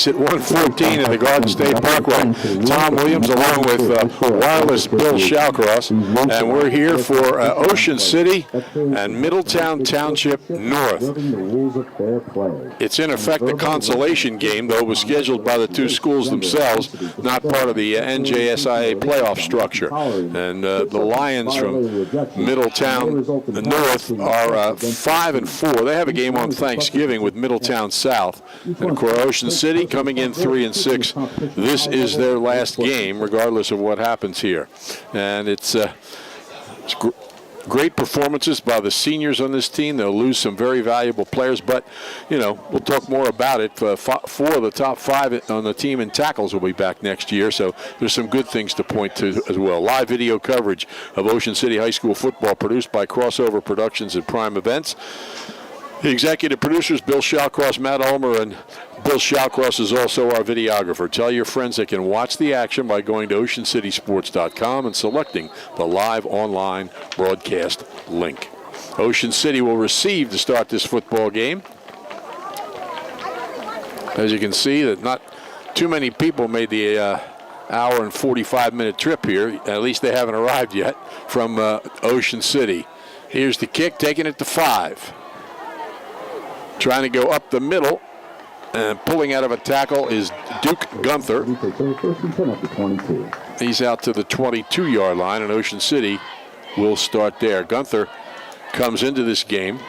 exit 114 at the Garden State Parkway. Tom Williams along with wireless Bill Shawcross, and we're here for Ocean City and Middletown Township North. It's in effect a consolation game, though it was scheduled by the two schools themselves, not part of the NJSIA playoff structure. And the Lions from Middletown North are 5-4. They have a game on Thanksgiving with Middletown South. And of course, Ocean City coming in 3-6. This is their last game, regardless of what happens here. And it's great performances by the seniors on this team. They'll lose some very valuable players, but, you know, we'll talk more about it. 4 of the top 5 on the team in tackles will be back next year, so there's some good things to point to as well. Live video coverage of Ocean City High School football produced by Crossover Productions and Prime Events. The executive producers, Bill Shawcross, Matt Ulmer, and Bill Shawcross is also our videographer. Tell your friends they can watch the action by going to oceancitysports.com and selecting the live online broadcast link. Ocean City will receive to start this football game. As you can see, that not too many people made the hour and 45-minute trip here. At least they haven't arrived yet from Ocean City. Here's the kick, taking it to 5. Trying to go up the middle, and pulling out of a tackle is Duke Gunther. He's out to the 22-yard line, and Ocean City will start there. Gunther comes into this game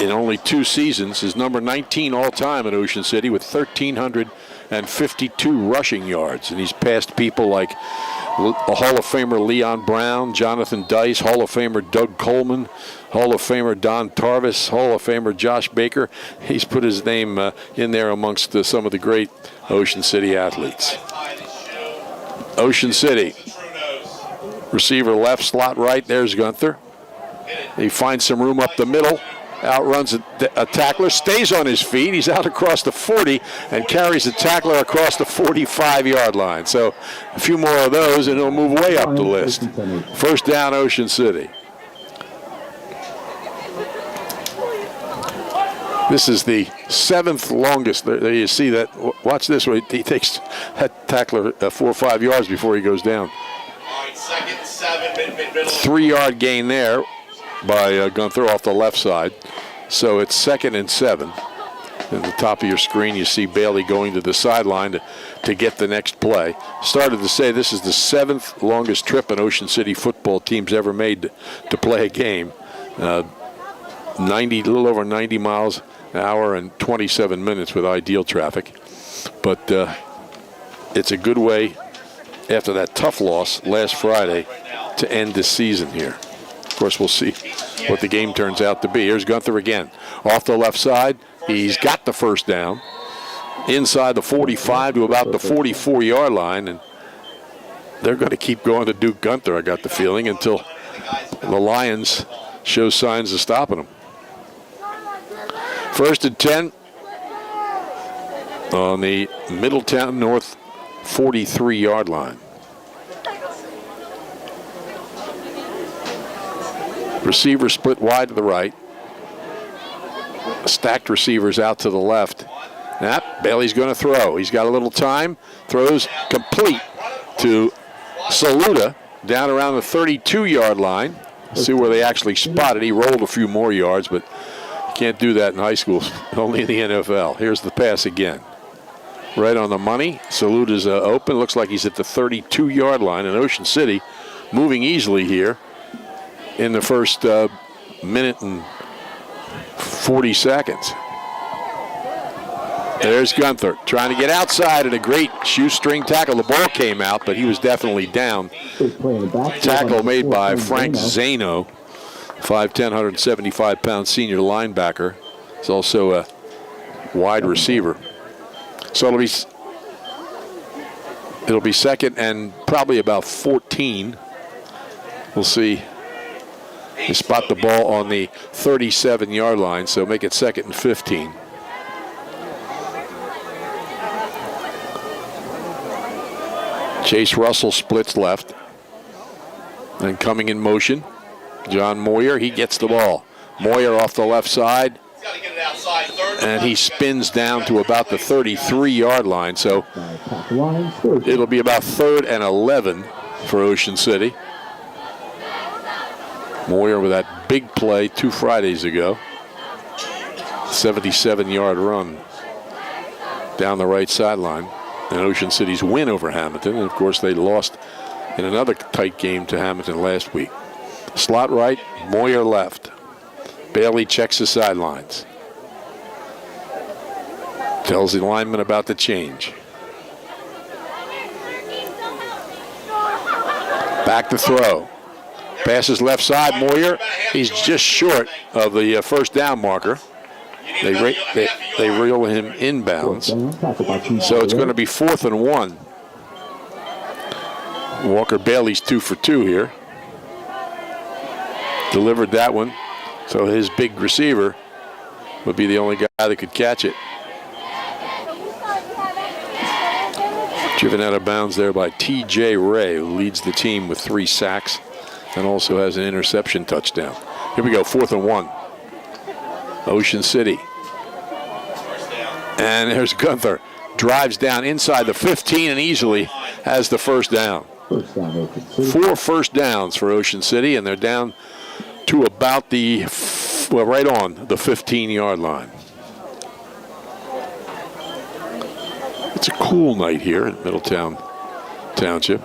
in only 2 seasons, is number 19 all-time at Ocean City with 1,352 rushing yards, and he's passed people like a Hall of Famer Leon Brown, Jonathan Dice, Hall of Famer Doug Coleman, Hall of Famer Don Tarvis, Hall of Famer Josh Baker. He's put his name in there amongst some of the great Ocean City athletes. Ocean City. Receiver left, slot right. There's Gunther. He finds some room up the middle. Outruns a tackler, stays on his feet. He's out across the 40 and carries the tackler across the 45-yard line. So a few more of those and he'll move way up the list. First down, Ocean City. This is the 7th longest. There you see that. Watch this way. He takes that tackler 4 or 5 yards before he goes down. 3-yard gain there by Gunther off the left side. So it's 2nd and 7. At the top of your screen, you see Bailey going to the sideline to get the next play. Started to say this is the 7th longest trip an Ocean City football team's ever made to play a game. A little over 90 miles an hour and 27 minutes with ideal traffic. But it's a good way, after that tough loss last Friday, to end the season here. Of course, we'll see what the game turns out to be. Here's Gunther again. Off the left side, he's got the first down. Inside the 45 to about the 44-yard line, and they're going to keep going to Duke Gunther, I got the feeling, until the Lions show signs of stopping them. 1st and 10 on the Middletown North 43-yard line. Receiver split wide to the right. Stacked receivers out to the left. Bailey's going to throw. He's got a little time. Throws complete to Saluda down around the 32-yard line. See where they actually spotted. He rolled a few more yards, but you can't do that in high school, only in the NFL. Here's the pass again. Right on the money. Saluda's open. Looks like he's at the 32-yard line. And Ocean City moving easily here in the first minute and 40 seconds. There's Gunther trying to get outside, and a great shoestring tackle. The ball came out, but he was definitely down. Tackle made by Frank Zano, 5'10", 175-pound senior linebacker. He's also a wide receiver. So it'll be 2nd and probably about 14. We'll see. They spot the ball on the 37-yard line, so make it 2nd and 15. Chase Russell splits left. And coming in motion, John Moyer, he gets the ball. Moyer off the left side. and he spins down to about the 33-yard line. So it'll be about 3rd and 11 for Ocean City. Moyer with that big play 2 Fridays ago. 77-yard run down the right sideline. And Ocean City's win over Hamilton. And, of course, they lost in another tight game to Hamilton last week. Slot right, Moyer left. Bailey checks the sidelines. Tells the lineman about the change. Back to throw. Passes left side, Moyer. He's just short of the first down marker. They reel him inbounds. So it's going to be 4th and 1. Walker Bailey's 2 for 2 here. Delivered that one. So his big receiver would be the only guy that could catch it. Driven out of bounds there by T.J. Ray, who leads the team with 3 sacks and also has an interception touchdown. Here we go, 4th and 1. Ocean City. And there's Gunther. Drives down inside the 15 and easily has the first down. 4 first downs for Ocean City, and they're down to about the, well, right on the 15-yard line. It's a cool night here in Middletown Township.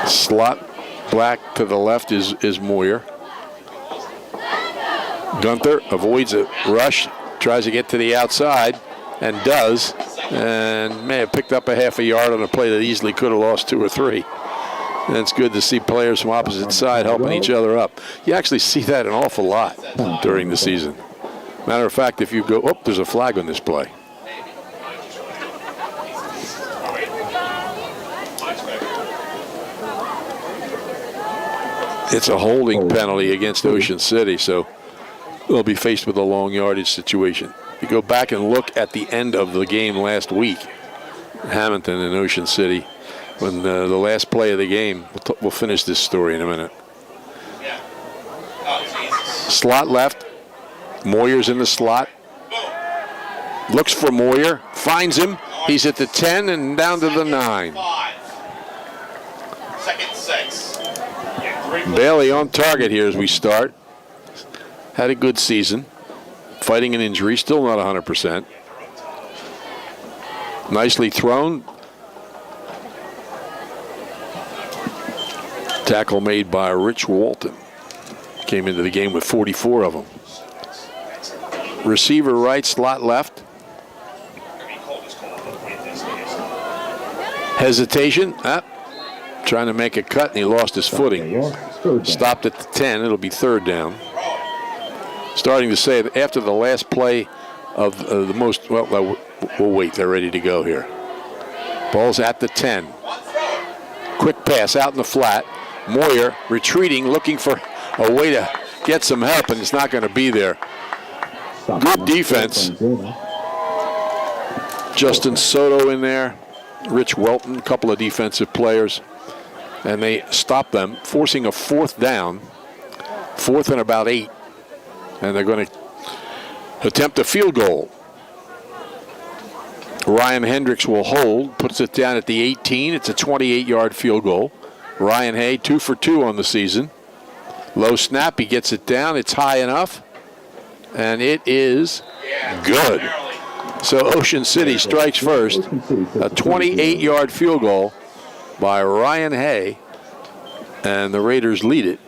Slot black to the left is Moyer. Gunther avoids a rush, tries to get to the outside, and does, and may have picked up a half a yard on a play that easily could have lost 2 or 3. And it's good to see players from opposite side helping each other up. You actually see that an awful lot during the season. Matter of fact, if you go, oh, there's a flag on this play. It's a holding penalty against Ocean City, so they'll be faced with a long yardage situation. If you go back and look at the end of the game last week, Hamilton and Ocean City, when the last play of the game, we'll finish this story in a minute. Slot left. Moyer's in the slot. Looks for Moyer. Finds him. He's at the 10 and down to the 9. 2nd 6. Bailey on target here as we start. Had a good season. Fighting an injury. Still not 100%. Nicely thrown. Tackle made by Rich Walton. Came into the game with 44 of them. Receiver right, slot left. Hesitation. Trying to make a cut, and he lost his footing. Stopped at the 10. It'll be 3rd down. Starting to say that after the last play of the most, well, we'll wait. They're ready to go here. Ball's at the 10. Quick pass out in the flat. Moyer retreating, looking for a way to get some help, and it's not going to be there. Good defense. Justin Soto in there. Rich Welton, a couple of defensive players. And they stop them, forcing a 4th down. 4th and about 8. And they're going to attempt a field goal. Ryan Hendricks will hold, puts it down at the 18. It's a 28-yard field goal. Ryan Hay, 2 for 2 on the season. Low snap, he gets it down. It's high enough. And it is good. So Ocean City strikes first. A 28-yard field goal by Ryan Hay. And the Raiders lead it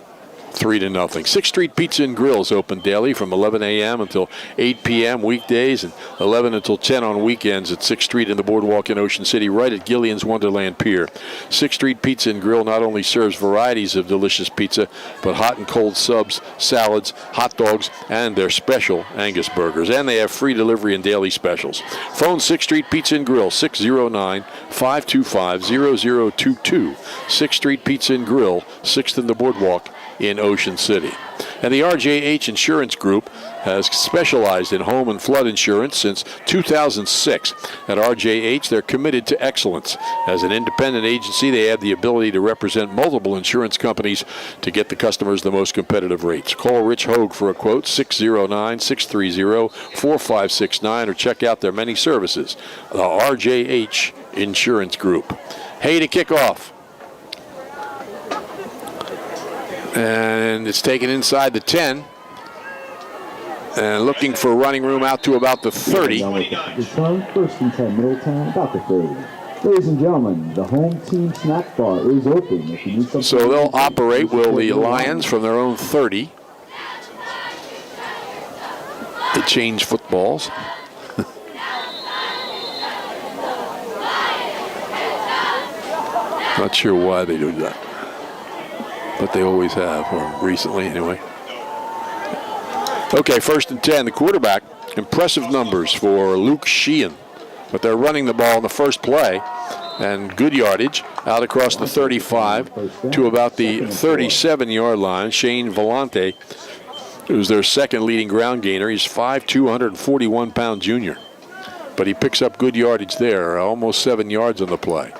3-0. 6th Street Pizza and Grill is open daily from 11 a.m. until 8 p.m. weekdays and 11 until 10 on weekends at 6th Street in the Boardwalk in Ocean City, right at Gillian's Wonderland Pier. 6th Street Pizza and Grill not only serves varieties of delicious pizza, but hot and cold subs, salads, hot dogs, and their special Angus burgers. And they have free delivery and daily specials. Phone 6th Street Pizza and Grill, 609-525-0022. 6th Street Pizza and Grill, 6th in the Boardwalk in Ocean City. And the RJH Insurance Group has specialized in home and flood insurance since 2006. At RJH, they're committed to excellence. As an independent agency, they have the ability to represent multiple insurance companies to get the customers the most competitive rates. Call Rich Hogue for a quote, 609-630-4569, or check out their many services, the RJH Insurance Group. Hay to kick off. And it's taken inside the 10. And looking for running room out to about the 30. First and 10, Middletown, about the 30. Ladies and gentlemen, the home team snack bar is open. If you need something, so they'll operate, will the Lions, from their own 30. They change footballs. Not sure why they do that, but they always have, or recently anyway. Okay, first and 10, the quarterback. Impressive numbers for Luke Sheehan, but they're running the ball in the first play, and good yardage out across the 35 to about the 37-yard line. Shane Vellante, who's their second leading ground gainer. He's 5'2", 141-pound junior, but he picks up good yardage there, almost 7 yards on the play.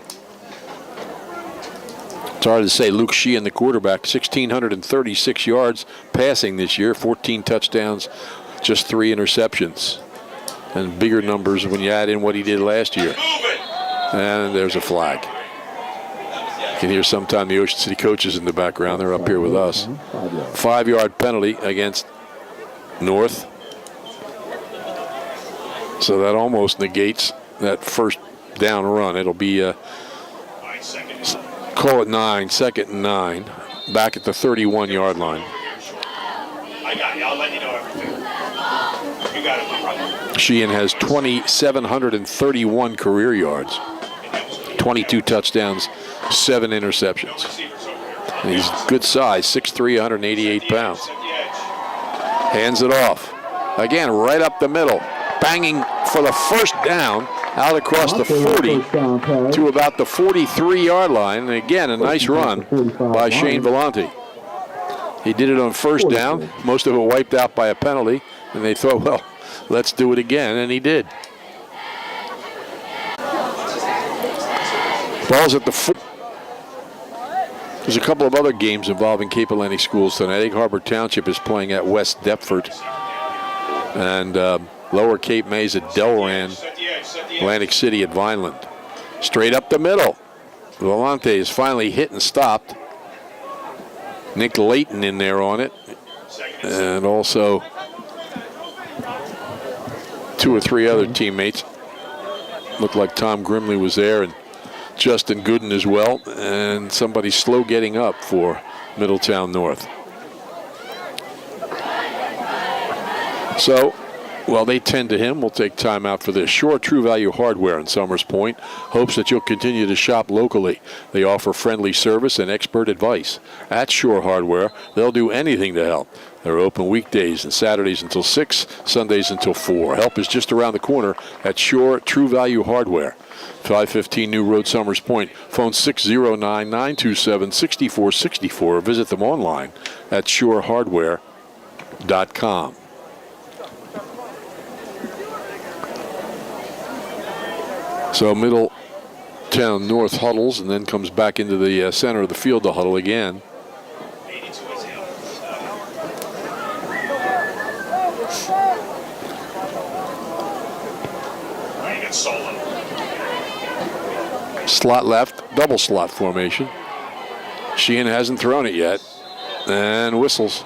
It's hard to say. Luke Sheehan, the quarterback, 1,636 yards passing this year, 14 touchdowns, just 3 interceptions. And bigger numbers when you add in what he did last year. And there's a flag. You can hear sometime the Ocean City coaches in the background. They're up here with us. 5-yard penalty against North. So that almost negates that first down run. It'll be call it 9, second and 9, back at the 31-yard line. I got you. I'll let you know everything. You got it, my brother. Sheehan has 2,731 career yards, 22 touchdowns, 7 interceptions. And he's good size, 6'3", 188 pounds. Hands it off. Again, right up the middle. Banging for the first down. Out across the 40 to about the 43-yard line. And again, a nice run by Shane Vellante. He did it on first down. Most of it wiped out by a penalty. And they thought, well, let's do it again. And he did. Ball's at the foot. There's a couple of other games involving Cape Atlantic schools tonight. Egg Harbor Township is playing at West Deptford. And Lower Cape May's at Delran. Atlantic City at Vineland. Straight up the middle. Vellante is finally hit and stopped. Nick Layton in there on it. And also 2 or 3 other teammates. Looked like Tom Grimley was there, and Justin Gooden as well. And somebody slow getting up for Middletown North. So, while they tend to him, we'll take time out for this. Shore True Value Hardware in Somers Point hopes that you'll continue to shop locally. They offer friendly service and expert advice. At Shore Hardware, they'll do anything to help. They're open weekdays and Saturdays until 6, Sundays until 4. Help is just around the corner at Shore True Value Hardware. 515 New Road, Somers Point. Phone 609-927-6464. Or visit them online at shorehardware.com. So Middletown North huddles and then comes back into the center of the field to huddle again. Slot left, double slot formation. Sheehan hasn't thrown it yet and whistles.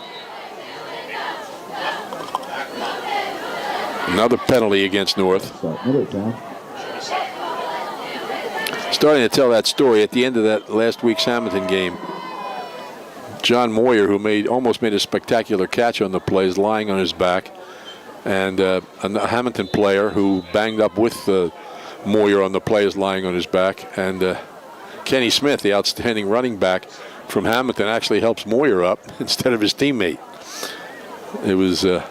Another penalty against North. Starting to tell that story at the end of that last week's Hamilton game. John Moyer, who almost made a spectacular catch on the play, is lying on his back. And a Hamilton player who banged up with Moyer on the play is lying on his back. And Kenny Smith, the outstanding running back from Hamilton, actually helps Moyer up instead of his teammate. It was a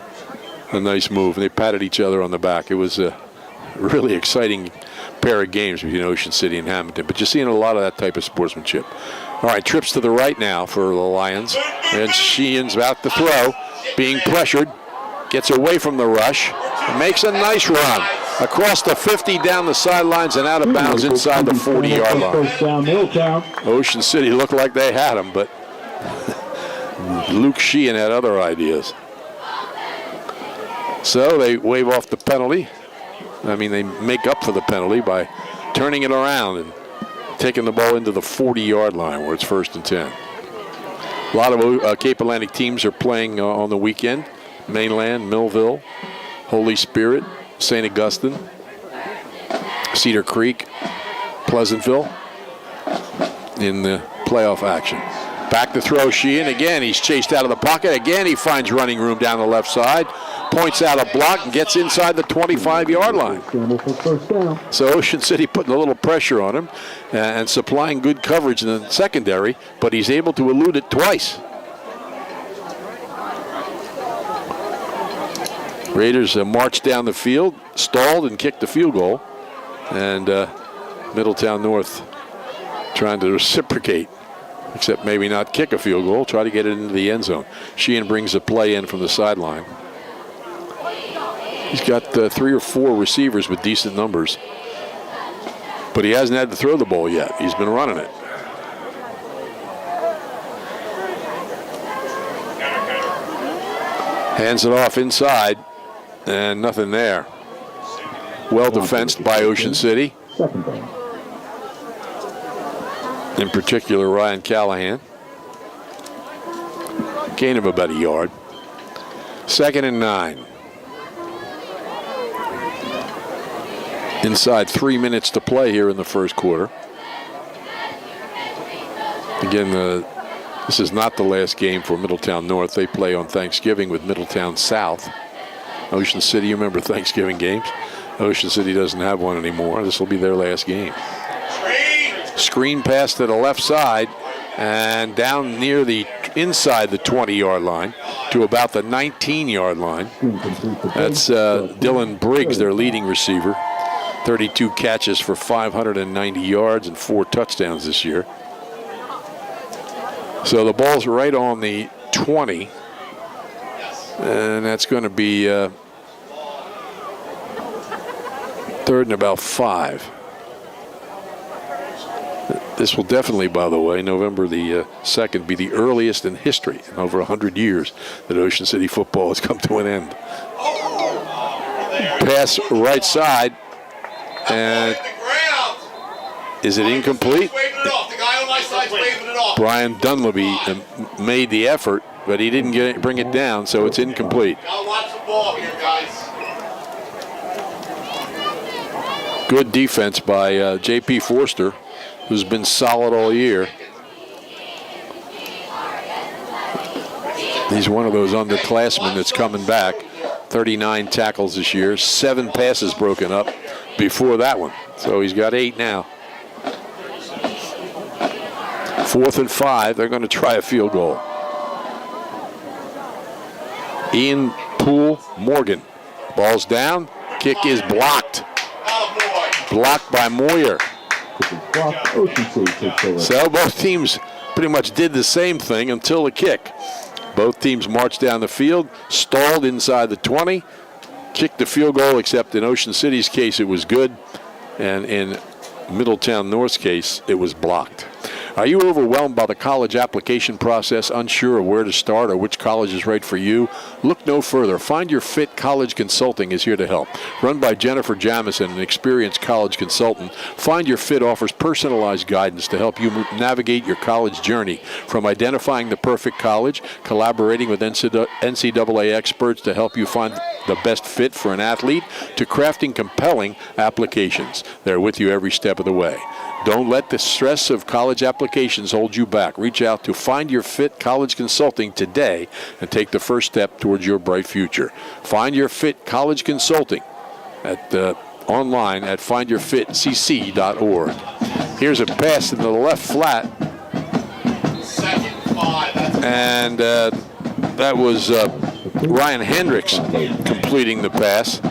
nice move. They patted each other on the back. It was really exciting pair of games between Ocean City and Hamilton. But you're seeing a lot of that type of sportsmanship. All right, trips to the right now for the Lions. And Sheehan's about to throw, being pressured. Gets away from the rush. And makes a nice run. Across the 50, down the sidelines, and out of bounds inside the 40-yard line. Ocean City looked like they had him, but Luke Sheehan had other ideas. So they wave off the penalty. I mean, they make up for the penalty by turning it around and taking the ball into the 40-yard line where it's 1st and 10. A lot of Cape Atlantic teams are playing on the weekend. Mainland, Millville, Holy Spirit, St. Augustine, Cedar Creek, Pleasantville in the playoff action. Back to throw Sheehan. Again, he's chased out of the pocket. Again, he finds running room down the left side. Points out a block and gets inside the 25-yard line. So Ocean City putting a little pressure on him and supplying good coverage in the secondary, but he's able to elude it twice. Raiders marched down the field, stalled, and kicked the field goal. And Middletown North trying to reciprocate, except maybe not kick a field goal, try to get it into the end zone. Sheehan brings the play in from the sideline. He's got 3 or 4 receivers with decent numbers, but he hasn't had to throw the ball yet. He's been running it. Hands it off inside, and nothing there. Well defensed by Ocean City. In particular, Ryan Callahan. Gain of about a yard. 2nd and 9. Inside 3 minutes to play here in the first quarter. Again, this is not the last game for Middletown North. They play on Thanksgiving with Middletown South. Ocean City, you remember Thanksgiving games? Ocean City doesn't have one anymore. This will be their last game. Screen pass to the left side and down near the inside the 20-yard line to about the 19-yard line. That's Dylan Briggs, their leading receiver. 32 catches for 590 yards and 4 touchdowns this year. So the ball's right on the 20, and that's going to be 3rd and about 5. This will definitely, by the way, November the 2nd, be the earliest in history in over 100 years that Ocean City football has come to an end. Pass right side, and is it incomplete? Brian Dunleavy made the effort, but he didn't bring it down, so it's incomplete. Watch the ball here, guys. Good defense by J.P. Forster, who's been solid all year. He's one of those underclassmen that's coming back. 39 tackles this year, 7 passes broken up before that one. So he's got 8 now. 4th and 5, they're going to try a field goal. Ian Poole Morgan. Ball's down, kick is blocked. Blocked by Moyer. So both teams pretty much did the same thing until the kick. Both teams marched down the field, stalled inside the 20, kicked the field goal, except in Ocean City's case it was good, and in Middletown North's case it was blocked. Are you overwhelmed by the college application process, unsure of where to start or which college is right for you? Look no further. Find Your Fit College Consulting is here to help. Run by Jennifer Jamison, an experienced college consultant, Find Your Fit offers personalized guidance to help you navigate your college journey, from identifying the perfect college, collaborating with NCAA experts to help you find the best fit for an athlete, to crafting compelling applications. They're with you every step of the way. Don't let the stress of college applications hold you back. Reach out to Find Your Fit College Consulting today and take the first step towards your bright future. Find Your Fit College Consulting at online at findyourfitcc.org. Here's a pass in the left flat. And that was Ryan Hendricks completing the pass.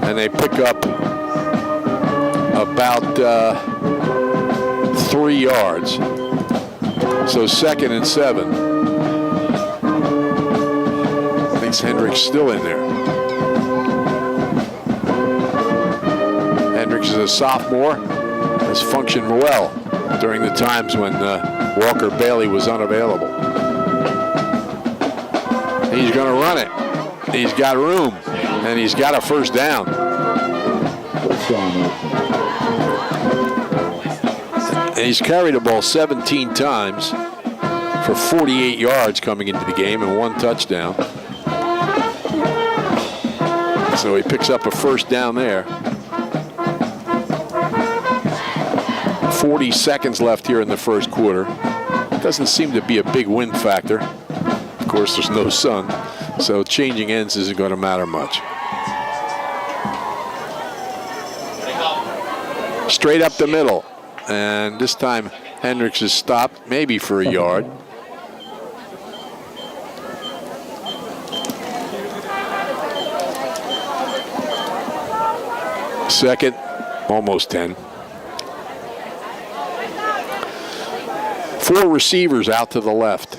and they pick up about 3 yards. So 2nd and 7. I think Hendricks still in there. Hendricks is a sophomore, has functioned well during the times when Walker Bailey was unavailable. He's going to run it. He's got room, and he's got a first down. And he's carried the ball 17 times for 48 yards coming into the game and 1 touchdown. So he picks up a first down there. 40 seconds left here in the first quarter. Doesn't seem to be a big win factor. Of course, there's no sun, so changing ends isn't going to matter much. Straight up the middle. And this time, Hendricks is stopped, maybe for a yard. Second, almost 10. 4 receivers out to the left.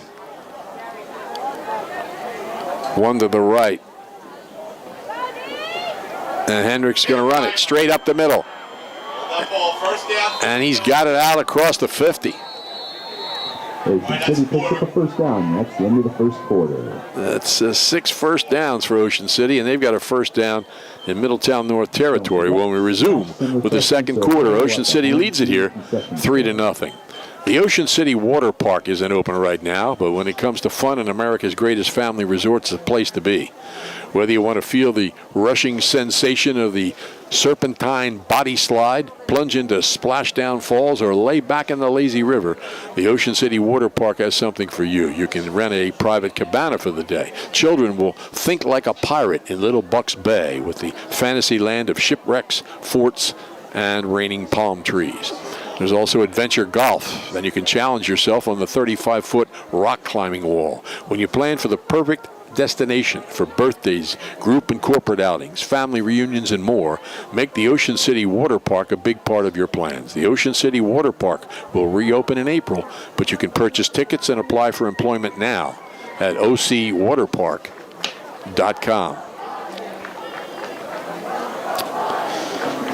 1 to the right. And Hendricks going to run it straight up the middle. And he's got it out across the 50. Ocean City picks up a first down. That's the end of the first quarter. That's 6 first downs for Ocean City, and they've got a first down in Middletown North Territory. When we resume with the second quarter, Ocean City leads it here 3-0. The Ocean City Water Park isn't open right now, but when it comes to fun in America's greatest family resorts, it's a place to be. Whether you want to feel the rushing sensation of the serpentine body slide, plunge into splashdown falls, or lay back in the lazy river, the Ocean City Water Park has something for you. You can rent a private cabana for the day. Children will think like a pirate in Little Bucks Bay with the fantasy land of shipwrecks, forts, and raining palm trees. There's also adventure golf, and you can challenge yourself on the 35-foot rock climbing wall. When you plan for the perfect destination for birthdays, group and corporate outings, family reunions, and more, make the Ocean City Water Park a big part of your plans. The Ocean City Water Park will reopen in April, but you can purchase tickets and apply for employment now at ocwaterpark.com.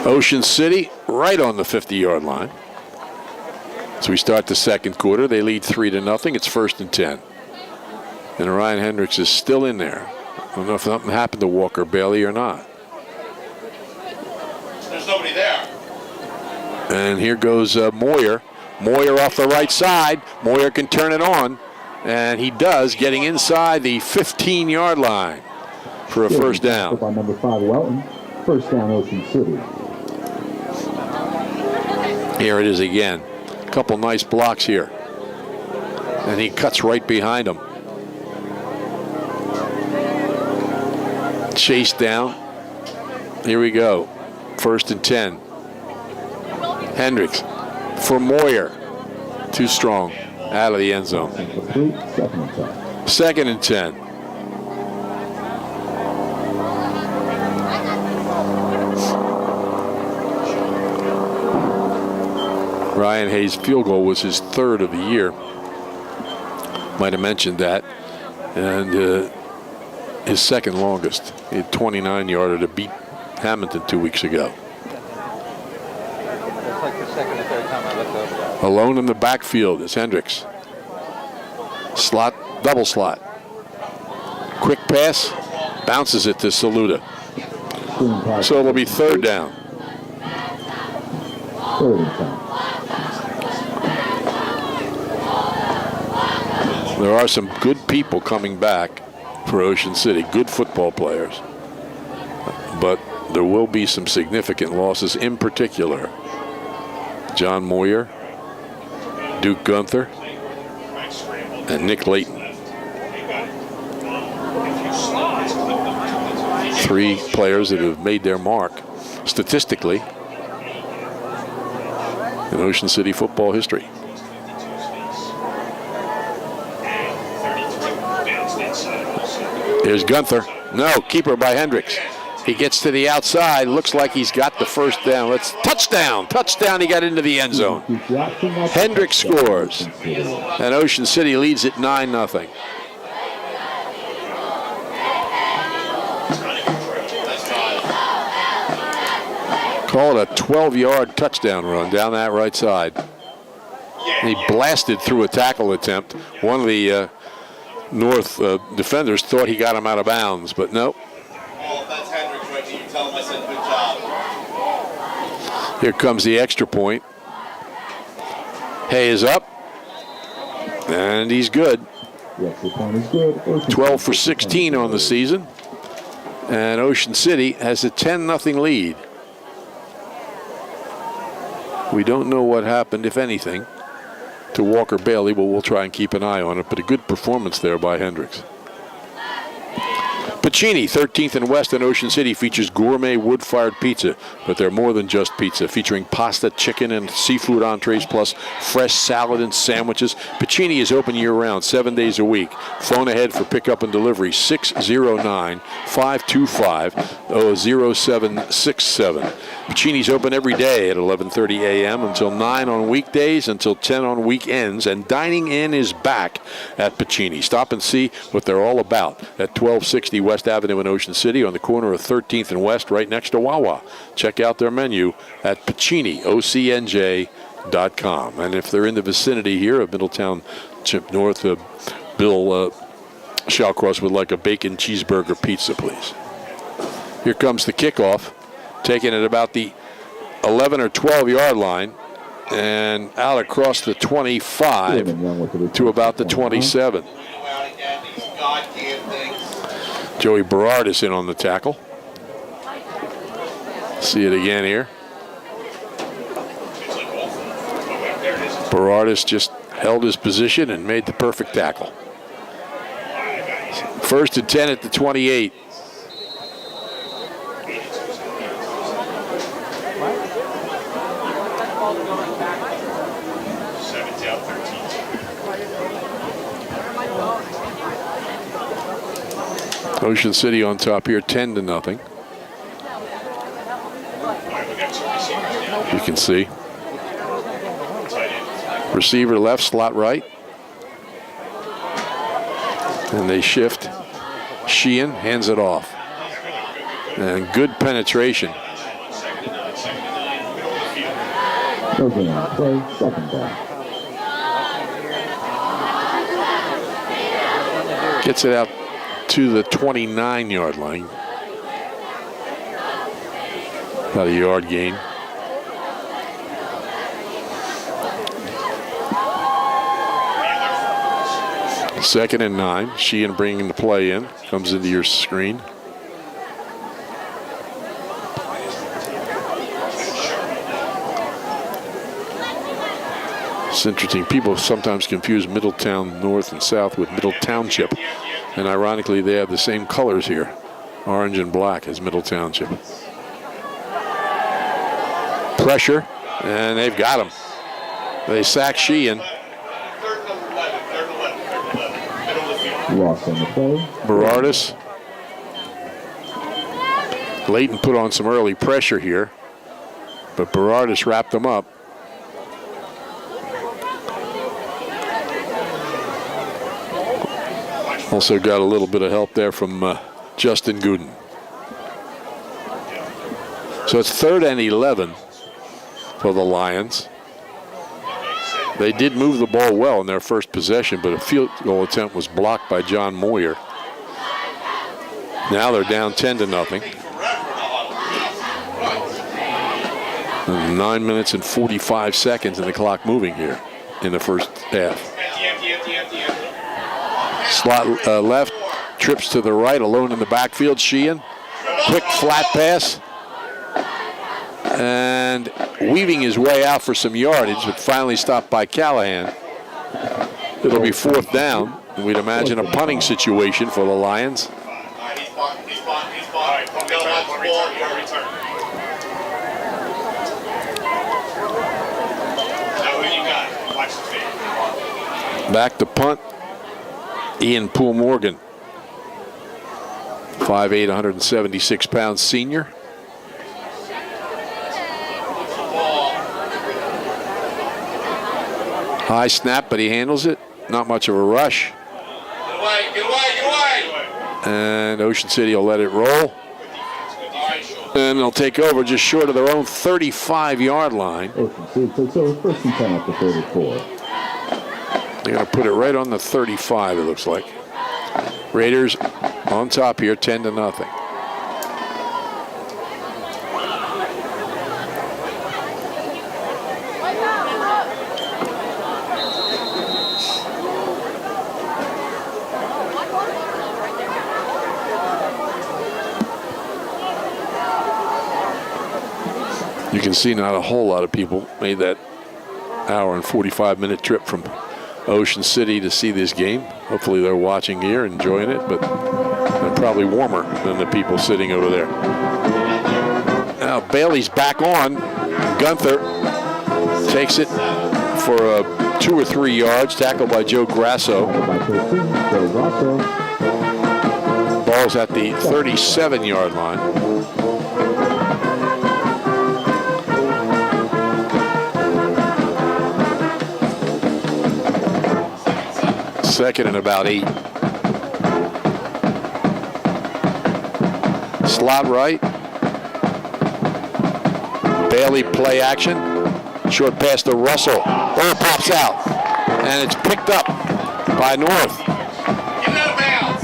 Ocean City right on the 50-yard line. So we start the second quarter. They lead 3-0. It's 1st and 10. And Ryan Hendricks is still in there. I don't know if something happened to Walker Bailey or not. There's nobody there. And here goes Moyer. Moyer off the right side. Moyer can turn it on. And he does, getting inside the 15-yard line for a first down. On number 5, Welton. First down, Ocean City. Here it is again. A couple nice blocks here. And he cuts right behind him. Chase down. Here we go. 1st and 10. Hendricks for Moyer. Too strong. Out of the end zone. 2nd and 10. Ryan Hayes' field goal was his 3rd of the year. Might have mentioned that. And his 2nd longest. He had 29-yarder to beat Hamilton 2 weeks ago. It's like the 2nd or 3rd time I looked over that. Alone in the backfield is Hendricks. Slot, double slot. Quick pass, bounces it to Saluda. So it'll be 3rd down. 3rd and 10. There are some good people coming back for Ocean City, good football players. But there will be some significant losses, in particular John Moyer, Duke Gunther, and Nick Layton. 3 players that have made their mark statistically in Ocean City football history. Here's Gunther. No, keeper by Hendricks. He gets to the outside. Looks like he's got the first down. Let's touchdown. Touchdown. He got into the end zone. Hendricks scores. And Ocean City leads it 9-0. Call it a 12-yard touchdown run down that right side. And he blasted through a tackle attempt. One of the North defenders thought he got him out of bounds, but nope. Well, if that's Hendricks right there, you tell him I said good job. Here comes the extra point. Hay is up. And he's good. The extra point is good. 12 for 16 on the season. And Ocean City has a 10-0 lead. We don't know what happened, if anything, to Walker Bailey, but we'll try and keep an eye on it. But a good performance there by Hendricks. Pacini, 13th and West in Ocean City, features gourmet wood-fired pizza, but they're more than just pizza, featuring pasta, chicken, and seafood entrees, plus fresh salad and sandwiches. Pacini is open year-round, 7 days a week. Phone ahead for pickup and delivery, 609-525-0767. Pacini's open every day at 11:30 a.m. until 9 on weekdays, until 10 on weekends, and dining in is back at Pacini. Stop and see what they're all about at 1260 West Avenue in Ocean City on the corner of 13th and West, right next to Wawa. Check out their menu at PaciniOCNJ.com. And if they're in the vicinity here of Middletown, North, Bill Shawcross would like a bacon cheeseburger pizza, please. Here comes the kickoff, taken at about the 11 or 12-yard line and out across the 25 to about the 27. Joey Berard is in on the tackle. See it again here. Berard has just held his position and made the perfect tackle. 1st and 10 at the 28. Ocean City on top here, 10-0. You can see. Receiver left, slot right. And they shift. Sheehan hands it off. And good penetration. Play, second down. Gets it out to the 29-yard line. About a yard gain. Second and 9. Sheehan bringing the play in. Comes into your screen. It's interesting. People sometimes confuse Middletown North and South with Middle Township. And ironically, they have the same colors here. Orange and black as Middle Township. Pressure. And they've got him. They sack Sheehan. Loss on the play. Berardis. Layton put on some early pressure here, but Berardis wrapped them up. Also got a little bit of help there from Justin Gooden. So it's 3rd and 11 for the Lions. They did move the ball well in their first possession, but a field goal attempt was blocked by John Moyer. Now they're down 10-0. 9 minutes and 45 seconds and the clock moving here in the first half. Slot left, trips to the right, alone in the backfield. Sheehan, quick flat pass. And weaving his way out for some yardage, but finally stopped by Callahan. It'll be 4th down, and we'd imagine a punting situation for the Lions. Back to punt, Ian Poole Morgan. 5'8", 176 pounds senior. High snap, but he handles it. Not much of a rush. Get away, get away, get away! And Ocean City will let it roll. And they'll take over just short of their own 35-yard line. Ocean City takes over 1st and 10 at the 34. They're going to put it right on the 35, it looks like. Raiders on top here, 10-0. You can see not a whole lot of people made that hour and 45-minute trip from Ocean City to see this game. Hopefully they're watching here, enjoying it, but they're probably warmer than the people sitting over there. Now Bailey's back on. Gunther takes it for 2 or 3 yards, tackled by Joe Grasso. Ball's at the 37-yard line. Second and about 8. Slot right. Bailey play action. Short pass to Russell. Ball pops out. And it's picked up by North. Get it out of bounds!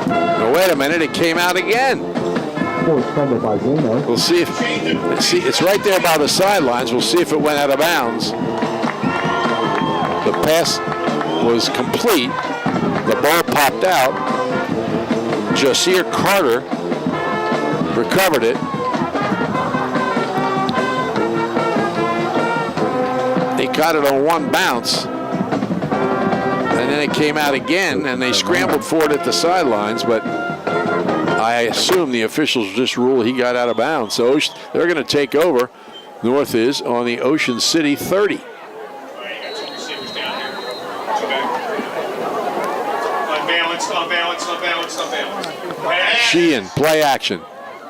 Now wait a minute, it came out again. We'll see if it's right there by the sidelines. We'll see if it went out of bounds. The pass was complete. The ball popped out. Jasier Carter recovered it. He got it on one bounce, and then it came out again, and they scrambled for it at the sidelines, but I assume the officials just ruled he got out of bounds. So they're going to take over. North is on the Ocean City 30. Sheehan, play action.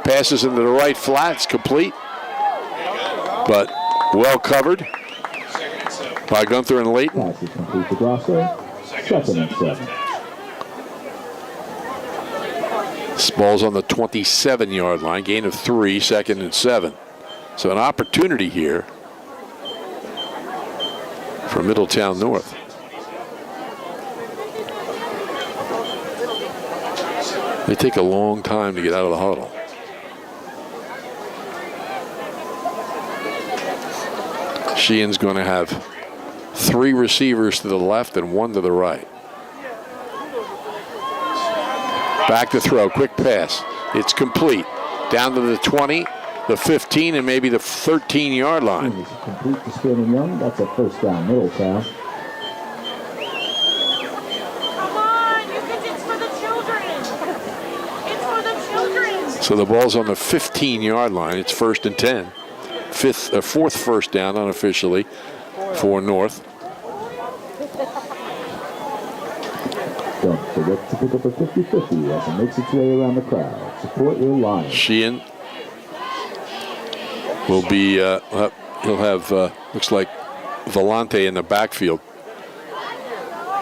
Passes into the right flat. It's complete, but well covered by Gunther and Layton. Pass is complete to Grasso. 2nd and 7. This ball's on the 27-yard line. Gain of 3, 2nd and 7. So an opportunity here for Middletown North. They take a long time to get out of the huddle. Sheehan's going to have 3 receivers to the left and 1 to the right. Back to throw, quick pass. It's complete. Down to the 20, the 15, and maybe the 13-yard line. It's complete to Sterling Young. That's a 1st down, Middletown. So the ball's on the 15-yard line. It's 1st and 10. 4th first down unofficially for North. Don't forget to pick up a 50-50 as it makes its way around the crowd. Support your line. Sheehan will be, he'll have, looks like Volante in the backfield.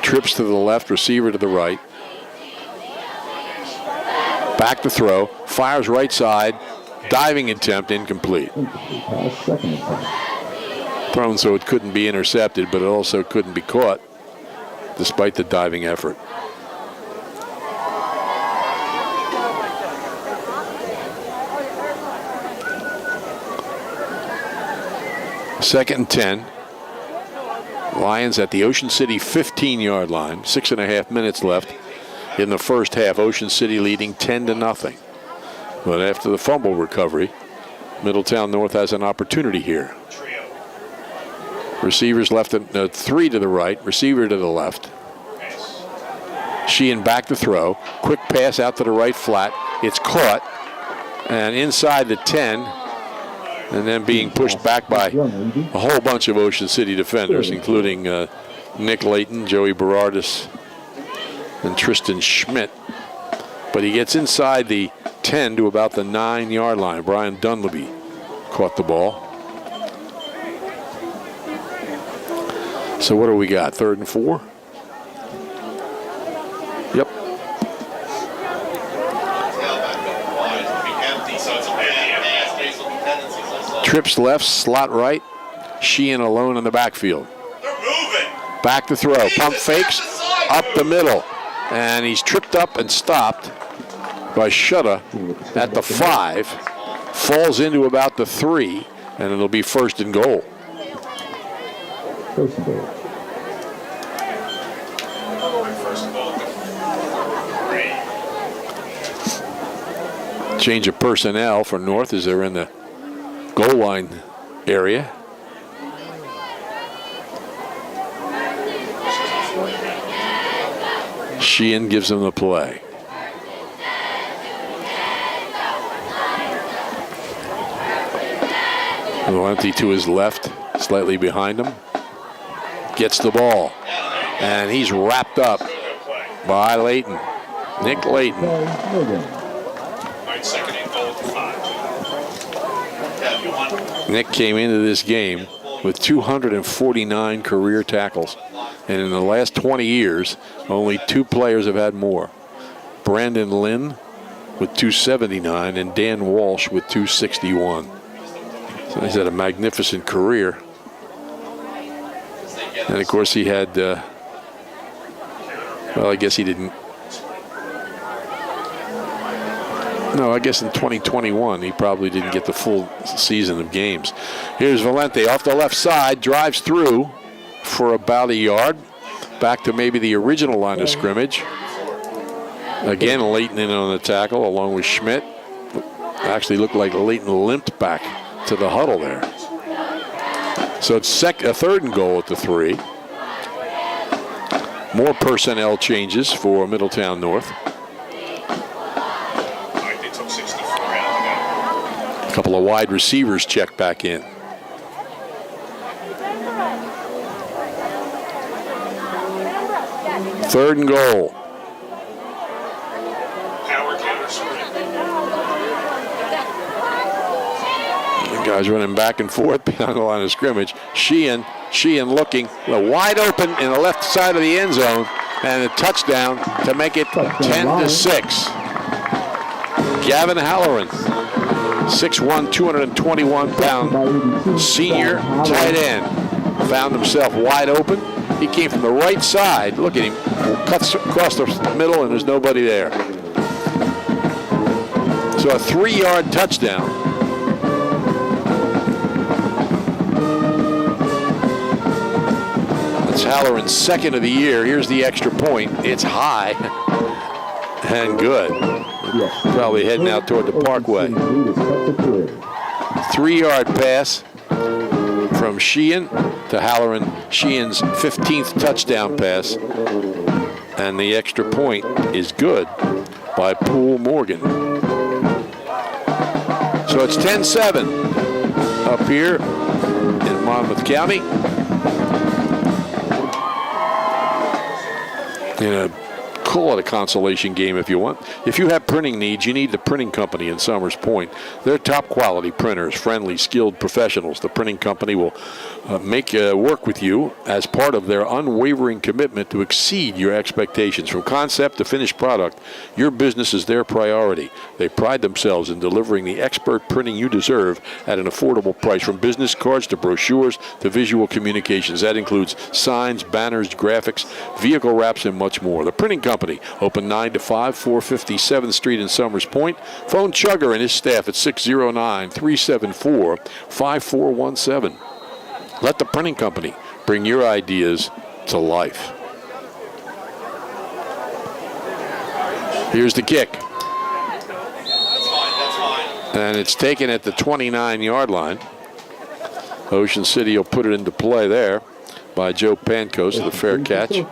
Trips to the left, receiver to the right. Back to throw, fires right side, diving attempt, incomplete. Pass, 2nd and 10. Thrown so it couldn't be intercepted, but it also couldn't be caught, despite the diving effort. Second and 10. Lions at the Ocean City 15-yard line. 6.5 minutes left in the first half. Ocean City leading 10-0. But after the fumble recovery, Middletown North has an opportunity here. Receivers left, 3 to the right, receiver to the left. Sheehan back to throw. Quick pass out to the right flat. It's caught. And inside the 10. And then being pushed back by a whole bunch of Ocean City defenders, including Nick Layton, Joey Berardis, and Tristan Schmidt. but he gets inside the 10 to about the 9-yard line. Brian Dunleavy caught the ball. So what do we got? 3rd and 4? Yep. Trips left, slot right. Sheehan alone in the backfield. They're moving. Back to throw. Pump fakes up the middle. And he's tripped up and stopped by Shutta at the 5. Falls into about the 3. And it'll be 1st and goal. First and goal. First of all, 3. Change of personnel for North as they're in the goal line area. Sheehan gives him the play. Valenti to his left, slightly behind him. Gets the ball. And he's wrapped up by Layton. Nick Layton. All right, 2nd and goal to 5. Yeah, you want. Nick came into this game with 249 career tackles. And in the last 20 years, only 2 players have had more. Brandon Lynn with 279 and Dan Walsh with 261. So he's had a magnificent career. And of course he had, well, I guess he didn't. No, I guess in 2021 he probably didn't get the full season of games. Here's Valenti off the left side, drives through for about a yard. Back to maybe the original line of scrimmage. Again, Layton in on the tackle along with Schmidt. Actually looked like Layton limped back to the huddle there. So it's a 3rd and goal at the 3. More personnel changes for Middletown North. All right, they took 64 out. A couple of wide receivers check back in. Third and goal. Power counter screen. The guys running back and forth behind the line of scrimmage. Sheehan looking wide open in the left side of the end zone, and a touchdown to make it 10-6. Gavin Halloran, 6'1", 221-pound senior tight end, found himself wide open. He came from the right side. Look at him. Cuts across the middle, and there's nobody there. So a 3-yard touchdown. That's Halloran's 2nd of the year. Here's the extra point. It's high and good. Probably heading out toward the Parkway. 3-yard pass from Sheehan to Halloran. Sheehan's 15th touchdown pass. And the extra point is good by Poole Morgan. So it's 10-7 up here in Monmouth County. Call it a consolation game if you want. If you have printing needs, you need the printing company in Summers Point. They're top quality printers, friendly, skilled professionals. The printing company will make work with you as part of their unwavering commitment to exceed your expectations. From concept to finished product, your business is their priority. They pride themselves in delivering the expert printing you deserve at an affordable price, from business cards to brochures to visual communications. That includes signs, banners, graphics, vehicle wraps, and much more. The printing company, open 9 to 5, 450 7th Street in Summers Point. Phone Chugger and his staff at 609-374-5417. Let the printing company bring your ideas to life. Here's the kick. And it's taken at the 29-yard line. Ocean City will put it into play there by Joe Pancos with a fair catch.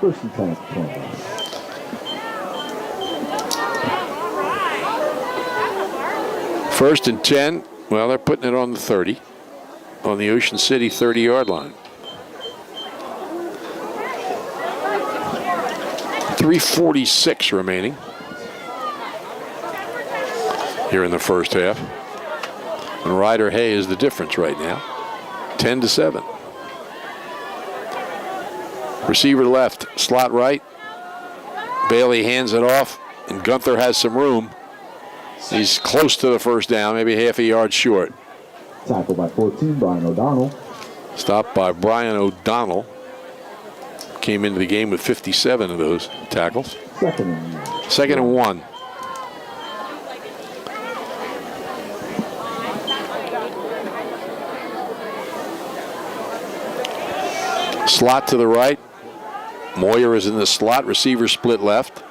First and 10. Well, they're putting it on the 30. On the Ocean City 30-yard line. 3:46 remaining. here in the first half. And Ryder Hay is the difference right now. 10-7. Receiver left, slot right. Bailey hands it off, and Gunther has some room. He's close to the first down, maybe half a yard short. Tackled by 14, Brian O'Donnell. Stopped by Brian O'Donnell. Came into the game with 57 of those tackles. Second and 1. Slot to the right. Moyer is in the slot. Receiver split left.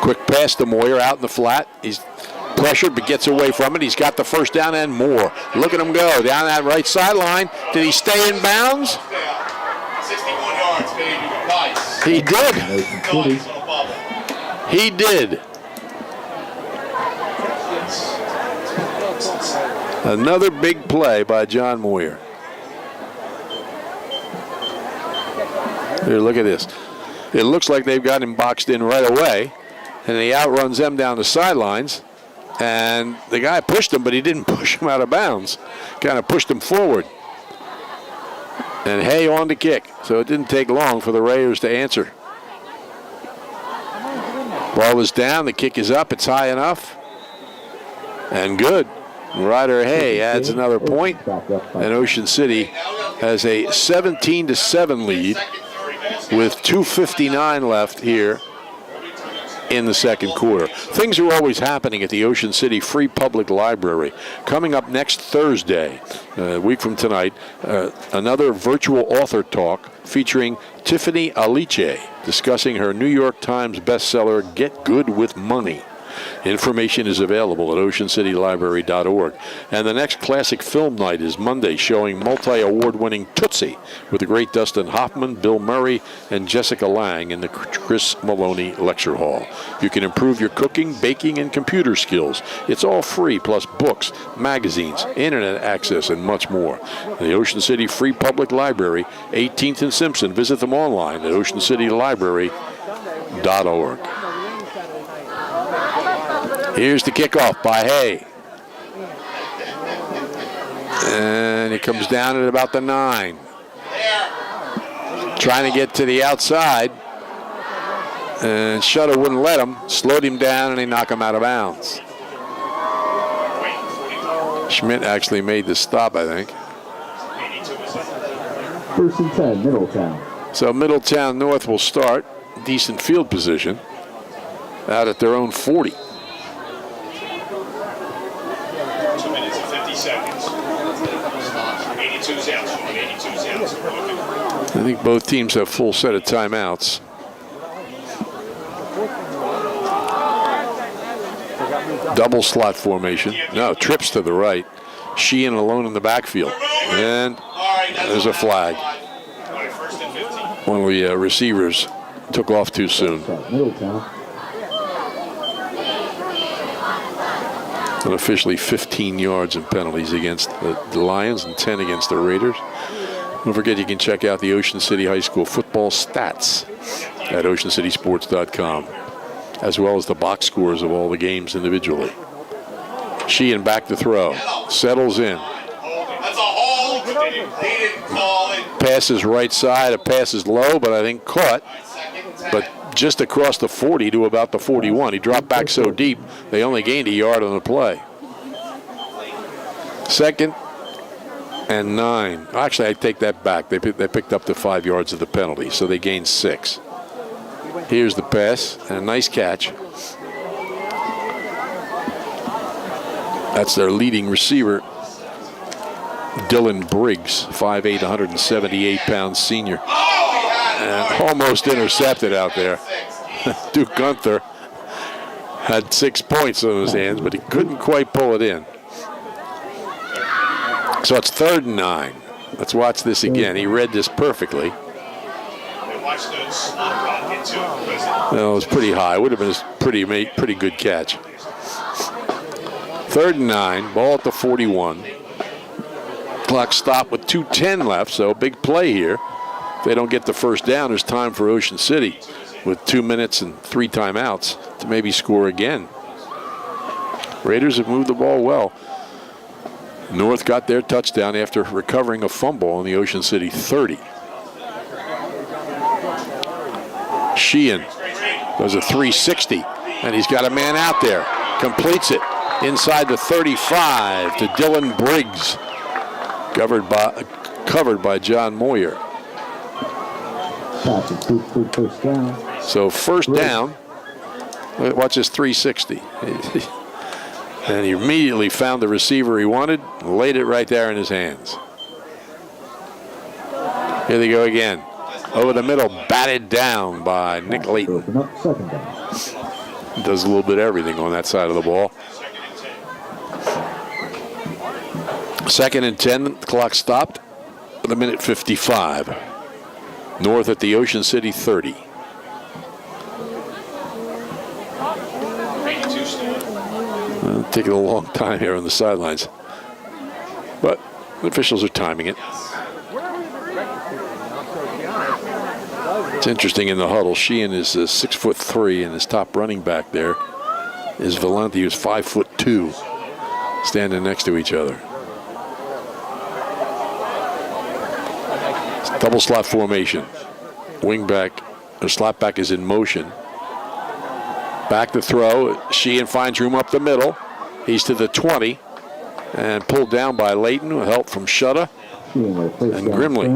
Quick pass to Moyer out in the flat. He's pressured but gets away from it. He's got the first down and more. Look at him go down that right sideline. Did he stay in bounds? 61 yards, baby. Nice. He did. Nice little bubble. He did. Another big play by John Moyer. Here, look at this. It looks like they've got him boxed in right away, and he outruns them down the sidelines. And the guy pushed him, but he didn't push him out of bounds. Kind of pushed him forward. And Hay on the kick. So it didn't take long for the Raiders to answer. Ball is down. The kick is up. It's high enough. And good. Ryder Hay adds another point. And Ocean City has a 17-7 lead with 2:59 left here in the second quarter. Things are always happening at the Ocean City Free Public Library. Coming up next Thursday, a week from tonight, another virtual author talk featuring Tiffany Aliche discussing her New York Times bestseller, Get Good with Money. Information is available at oceancitylibrary.org. And the next classic film night is Monday, showing multi-award-winning Tootsie with the great Dustin Hoffman, Bill Murray, and Jessica Lange in the Chris Maloney Lecture Hall. You can improve your cooking, baking, and computer skills. It's all free, plus books, magazines, internet access, and much more. The Ocean City Free Public Library, 18th and Simpson. Visit them online at oceancitylibrary.org. Here's the kickoff by Hay. And he comes down at about the 9. Trying to get to the outside. And Shutter wouldn't let him. Slowed him down, and he knocked him out of bounds. Schmidt actually made the stop, I think. First and 10, Middletown. So Middletown North will start. Decent field position. Out at their own 40. 2 minutes and 50 seconds. 82's out, 82's out. I think both teams have full set of timeouts. Double slot formation. No, trips to the right. Sheehan alone in the backfield. And there's a flag. One of the receivers took off too soon. And officially 15 yards in penalties against the Lions and 10 against the Raiders. Don't forget you can check out the Ocean City High School football stats at oceancitysports.com, as well as the box scores of all the games individually. Sheehan back to throw. Settles in. That's a hold. They didn't call it. Passes right side. A pass is low, but I think caught. But just across the 40 to about the 41. He dropped back so deep, they only gained a yard on the play. 2nd and 9. Actually, I take that back. They picked up the 5 yards of the penalty, so they gained 6. Here's the pass, and a nice catch. That's their leading receiver, Dylan Briggs, 5'8", 178-pound senior. And almost intercepted out there. Duke Gunther had 6 points on his hands, but he couldn't quite pull it in. So it's 3rd and 9. Let's watch this again. He read this perfectly. Well, it was pretty high. It would have been a pretty good catch. 3rd and 9. Ball at the 41. Clock stopped with 2:10 left, so big play here. If they don't get the first down, there's time for Ocean City with 2 minutes and 3 timeouts to maybe score again. Raiders have moved the ball well. North got their touchdown after recovering a fumble on the Ocean City 30. Sheehan does a 360, and he's got a man out there. Completes it inside the 35 to Dylan Briggs. Covered by John Moyer. First down. So first down. Watch this 360. And he immediately found the receiver he wanted, and laid it right there in his hands. Here they go again. Over the middle, batted down by Nick Layton. Second down. Does a little bit of everything on that side of the ball. 2nd and 10, the clock stopped at a minute 55. North at the Ocean City 30. Taking a long time here on the sidelines, but the officials are timing it. It's interesting in the huddle. Sheehan is 6'3", and his top running back there is Valenti, who's 5'2", standing next to each other. It's double slot formation. Wing back or slot back is in motion. Back to throw. Sheehan finds room up the middle. He's to the 20 and pulled down by Layton with help from Shutta and Grimley.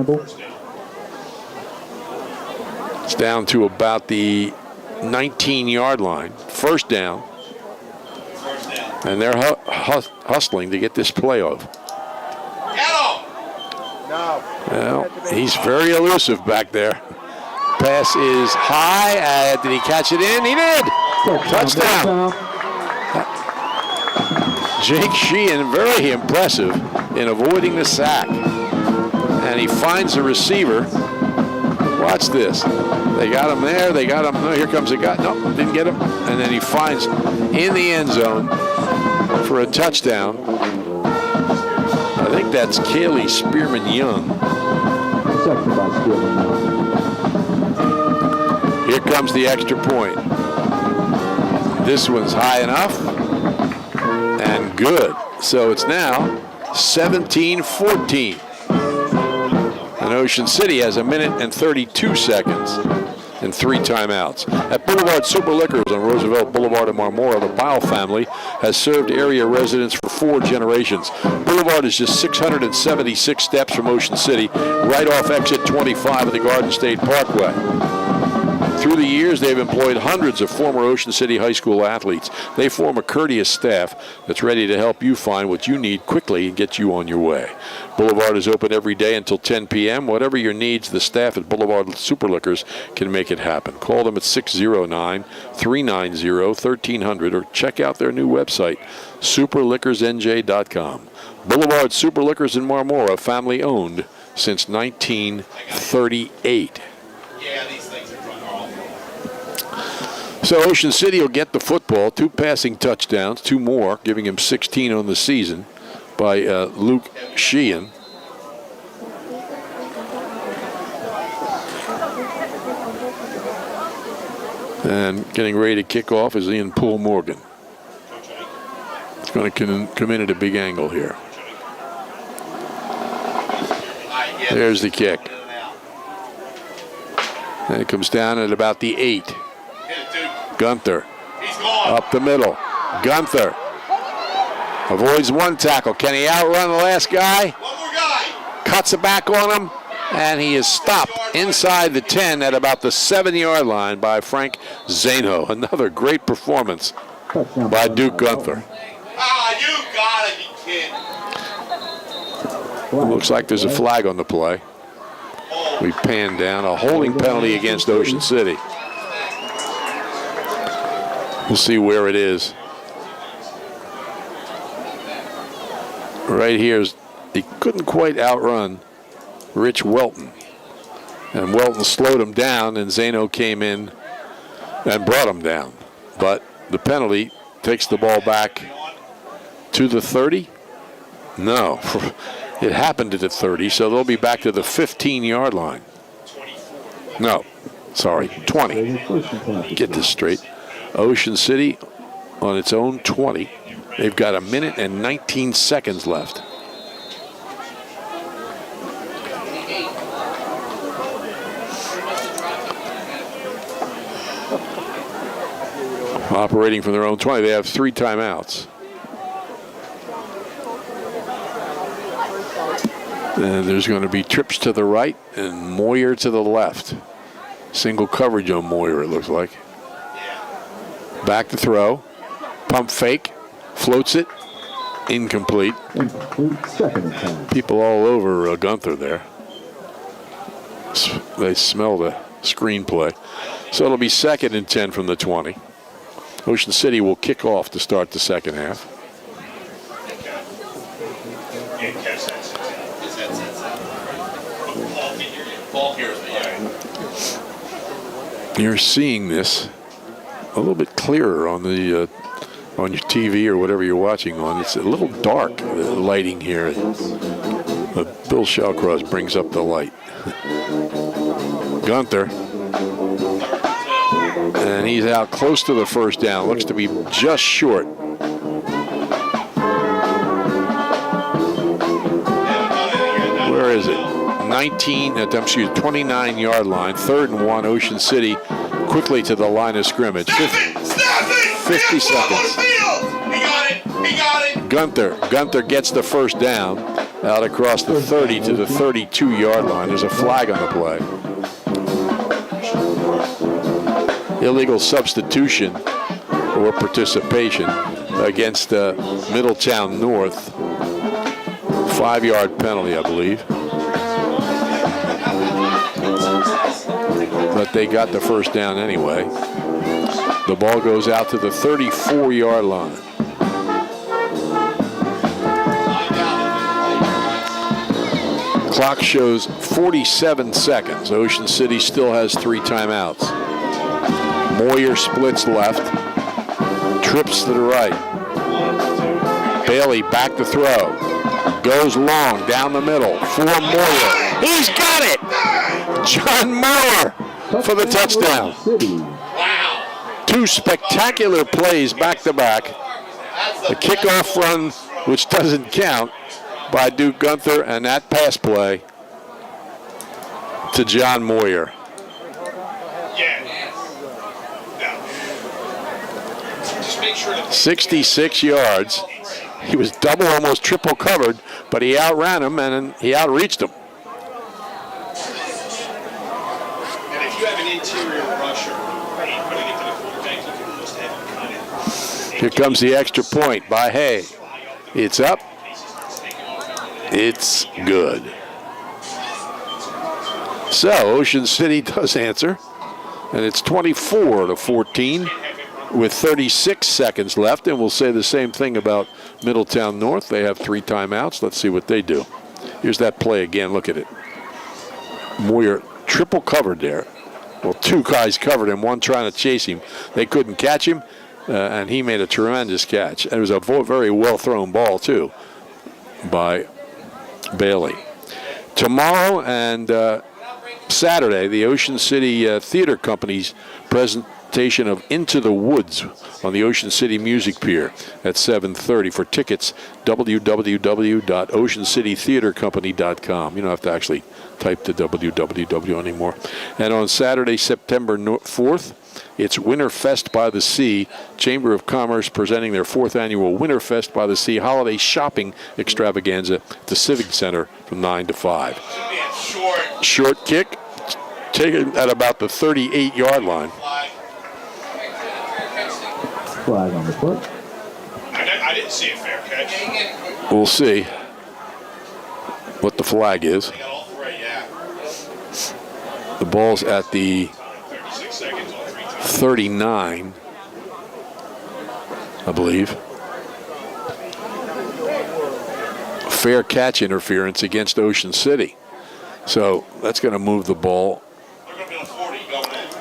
It's down to about the 19-yard line. First down. And they're hustling to get this play off. Well, he's very elusive back there. Pass is high. Did he catch it in? He did. Touchdown. Jake Sheehan, very impressive in avoiding the sack. And he finds the receiver. Watch this. They got him there. They got him. No, here comes the guy. Nope, didn't get him. And then he finds in the end zone for a touchdown. I think that's Kaylee Spearman Young. Here comes the extra point. This one's high enough and good. So it's now 17-14. And Ocean City has a minute and 32 seconds and 3 timeouts. At Boulevard Super Liquors on Roosevelt Boulevard in Marmora, the Powell family has served area residents for 4 generations. Boulevard is just 676 steps from Ocean City, right off exit 25 of the Garden State Parkway. Through the years, they've employed hundreds of former Ocean City High School athletes. They form a courteous staff that's ready to help you find what you need quickly and get you on your way. Boulevard is open every day until 10 p.m. Whatever your needs, the staff at Boulevard Super Liquors can make it happen. Call them at 609-390-1300 or check out their new website, superliquorsnj.com. Boulevard Super Liquors in Marmora, family owned since 1938. Yeah, these things are run off. So Ocean City will get the football, 2 passing touchdowns, 2 more, giving him 16 on the season by Luke Sheehan. And getting ready to kick off is Ian Poole Morgan. It's going to come in at a big angle here. There's the kick. And it comes down at about the 8. Gunther up the middle. Gunther avoids 1 tackle. Can he outrun the last guy? One more guy. Cuts it back on him, and he is stopped inside the 10 at about the 7-yard line by Frank Zano. Another great performance by Duke Gunther. Ah, you gotta be kidding. It looks like there's a flag on the play. We pan down. A holding penalty against Ocean City. We'll see where it is. Right here, he couldn't quite outrun Rich Welton. And Welton slowed him down, and Zano came in and brought him down. But the penalty takes the ball back to the 30? No. It happened at the 30, so they'll be back to the 15-yard line. No, sorry, 20. Get this straight. Ocean City on its own 20. They've got 1 minute and 19 seconds left. Operating from their own 20. They have 3 timeouts. And there's going to be trips to the right and Moyer to the left. Single coverage on Moyer, it looks like. Back to throw. Pump fake. Floats it. Incomplete. Incomplete. Second and 10. People all over Gunther there. They smell the screenplay. So it'll be 2nd and 10 from the 20. Ocean City will kick off to start the second half. You're seeing this a little bit clearer on the on your TV or whatever you're watching on. It's a little dark, the lighting here. Bill Shawcross brings up the light. Gunther. And he's out close to the first down. Looks to be just short. Where is it? 29-yard line. 3rd and 1, Ocean City quickly to the line of scrimmage. 50 seconds. He got it. He got it. Gunther gets the first down out across the 30 to the 32-yard line. There's a flag on the play. Illegal substitution or participation against Middletown North. 5-yard penalty, I believe. But they got the first down anyway. The ball goes out to the 34-yard line. Clock shows 47 seconds. Ocean City still has 3 timeouts. Moyer splits left, trips to the right. Bailey back to throw. Goes long down the middle for Moyer. He's got it! John Moyer for the touchdown. Wow. 2 spectacular plays back to back. The kickoff run, which doesn't count, by Duke Gunther, and that pass play to John Moyer. Yeah. No. Just make sure that 66 yards. He was double, almost triple covered, but he outran him and he outreached him. And if you have an interior rusher and you're putting it to the quarterback, you can just have him kind of. Here comes the extra point by Hay. It's up. It's good. So Ocean City does answer, and it's 24-14 with 36 seconds left, and we'll say the same thing about Middletown North. They have 3 timeouts. Let's see what they do. Here's that play again. Look at it. Moyer triple covered there. Well, 2 guys covered him, one trying to chase him. They couldn't catch him, and he made a tremendous catch. And it was a very well-thrown ball, too, by Bailey. Tomorrow and Saturday, the Ocean City Theater Company's presentation of Into the Woods on the Ocean City Music Pier at 7:30. For tickets, www.oceancitytheatercompany.com. You don't have to actually type the www anymore. And on Saturday, September 4th, it's Winterfest by the Sea. Chamber of Commerce presenting their 4th annual Winterfest by the Sea holiday shopping extravaganza at the Civic Center from 9 to 5. Short kick, taken at about the 38-yard line. Flag on the foot. I didn't see a fair catch. We'll see what the flag is. The ball's at the 39, I believe. Fair catch interference against Ocean City. So that's going to move the ball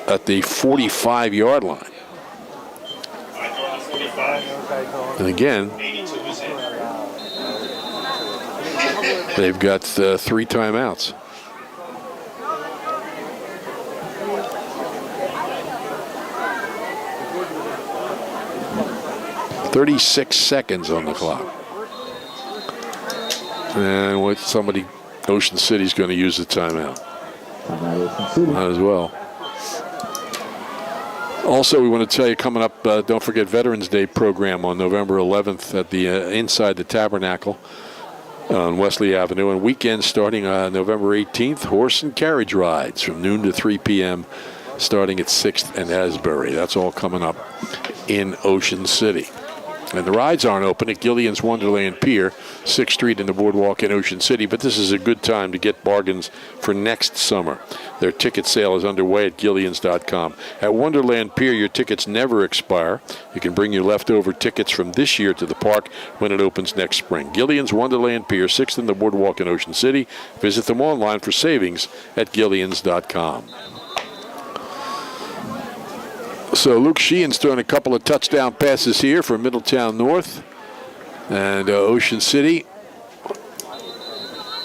at the 45-yard line. And again, they've got 3 timeouts. 36 seconds on the clock. And what somebody, Ocean City's going to use the timeout. Timeout Ocean City. Might as well. Also, we want to tell you coming up, don't forget Veterans Day program on November 11th at the inside the Tabernacle on Wesley Avenue, and weekends starting November 18th, horse and carriage rides from noon to 3 p.m. starting at 6th and Asbury. That's all coming up in Ocean City. And the rides aren't open at Gillian's Wonderland Pier, 6th Street in the Boardwalk in Ocean City, but this is a good time to get bargains for next summer. Their ticket sale is underway at Gillians.com. At Wonderland Pier, your tickets never expire. You can bring your leftover tickets from this year to the park when it opens next spring. Gillian's Wonderland Pier, 6th in the Boardwalk in Ocean City. Visit them online for savings at Gillians.com. So Luke Sheehan's throwing a couple of touchdown passes here for Middletown North and Ocean City.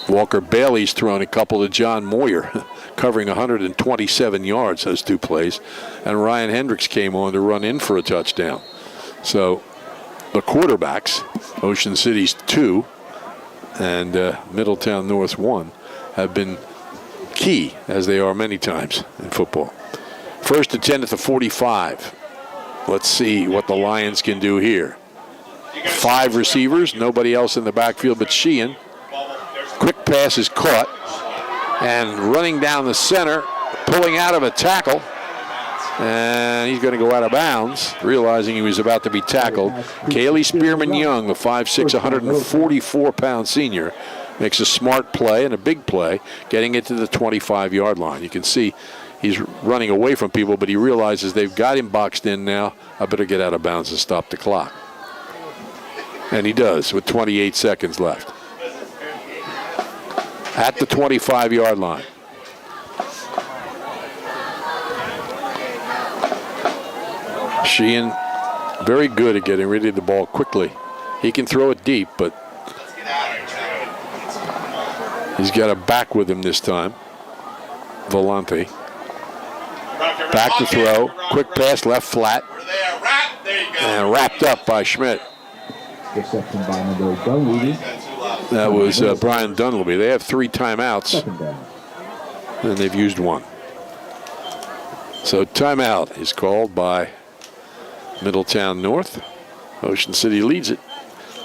Walker Bailey's thrown a couple to John Moyer, covering 127 yards, those two plays. And Ryan Hendricks came on to run in for a touchdown. So the quarterbacks, Ocean City's 2 and Middletown North's 1, have been key, as they are many times in football. First and 10 at the 45. Let's see what the Lions can do here. 5 receivers, nobody else in the backfield but Sheehan. Quick pass is caught. And running down the center, pulling out of a tackle. And he's going to go out of bounds, realizing he was about to be tackled. Kaylee Spearman-Young, the 5'6", 144-pound senior, makes a smart play and a big play, getting it to the 25-yard line. You can see he's running away from people, but he realizes they've got him boxed in now. I better get out of bounds and stop the clock. And he does with 28 seconds left. At the 25-yard line. Sheehan, very good at getting rid of the ball quickly. He can throw it deep, but he's got a back with him this time. Volante. Back to throw. Quick pass, left flat. And wrapped up by Schmidt. Reception by number Dunleavy. That was Brian Dunleavy. They have 3 timeouts, and they've used 1. So timeout is called by Middletown North. Ocean City leads it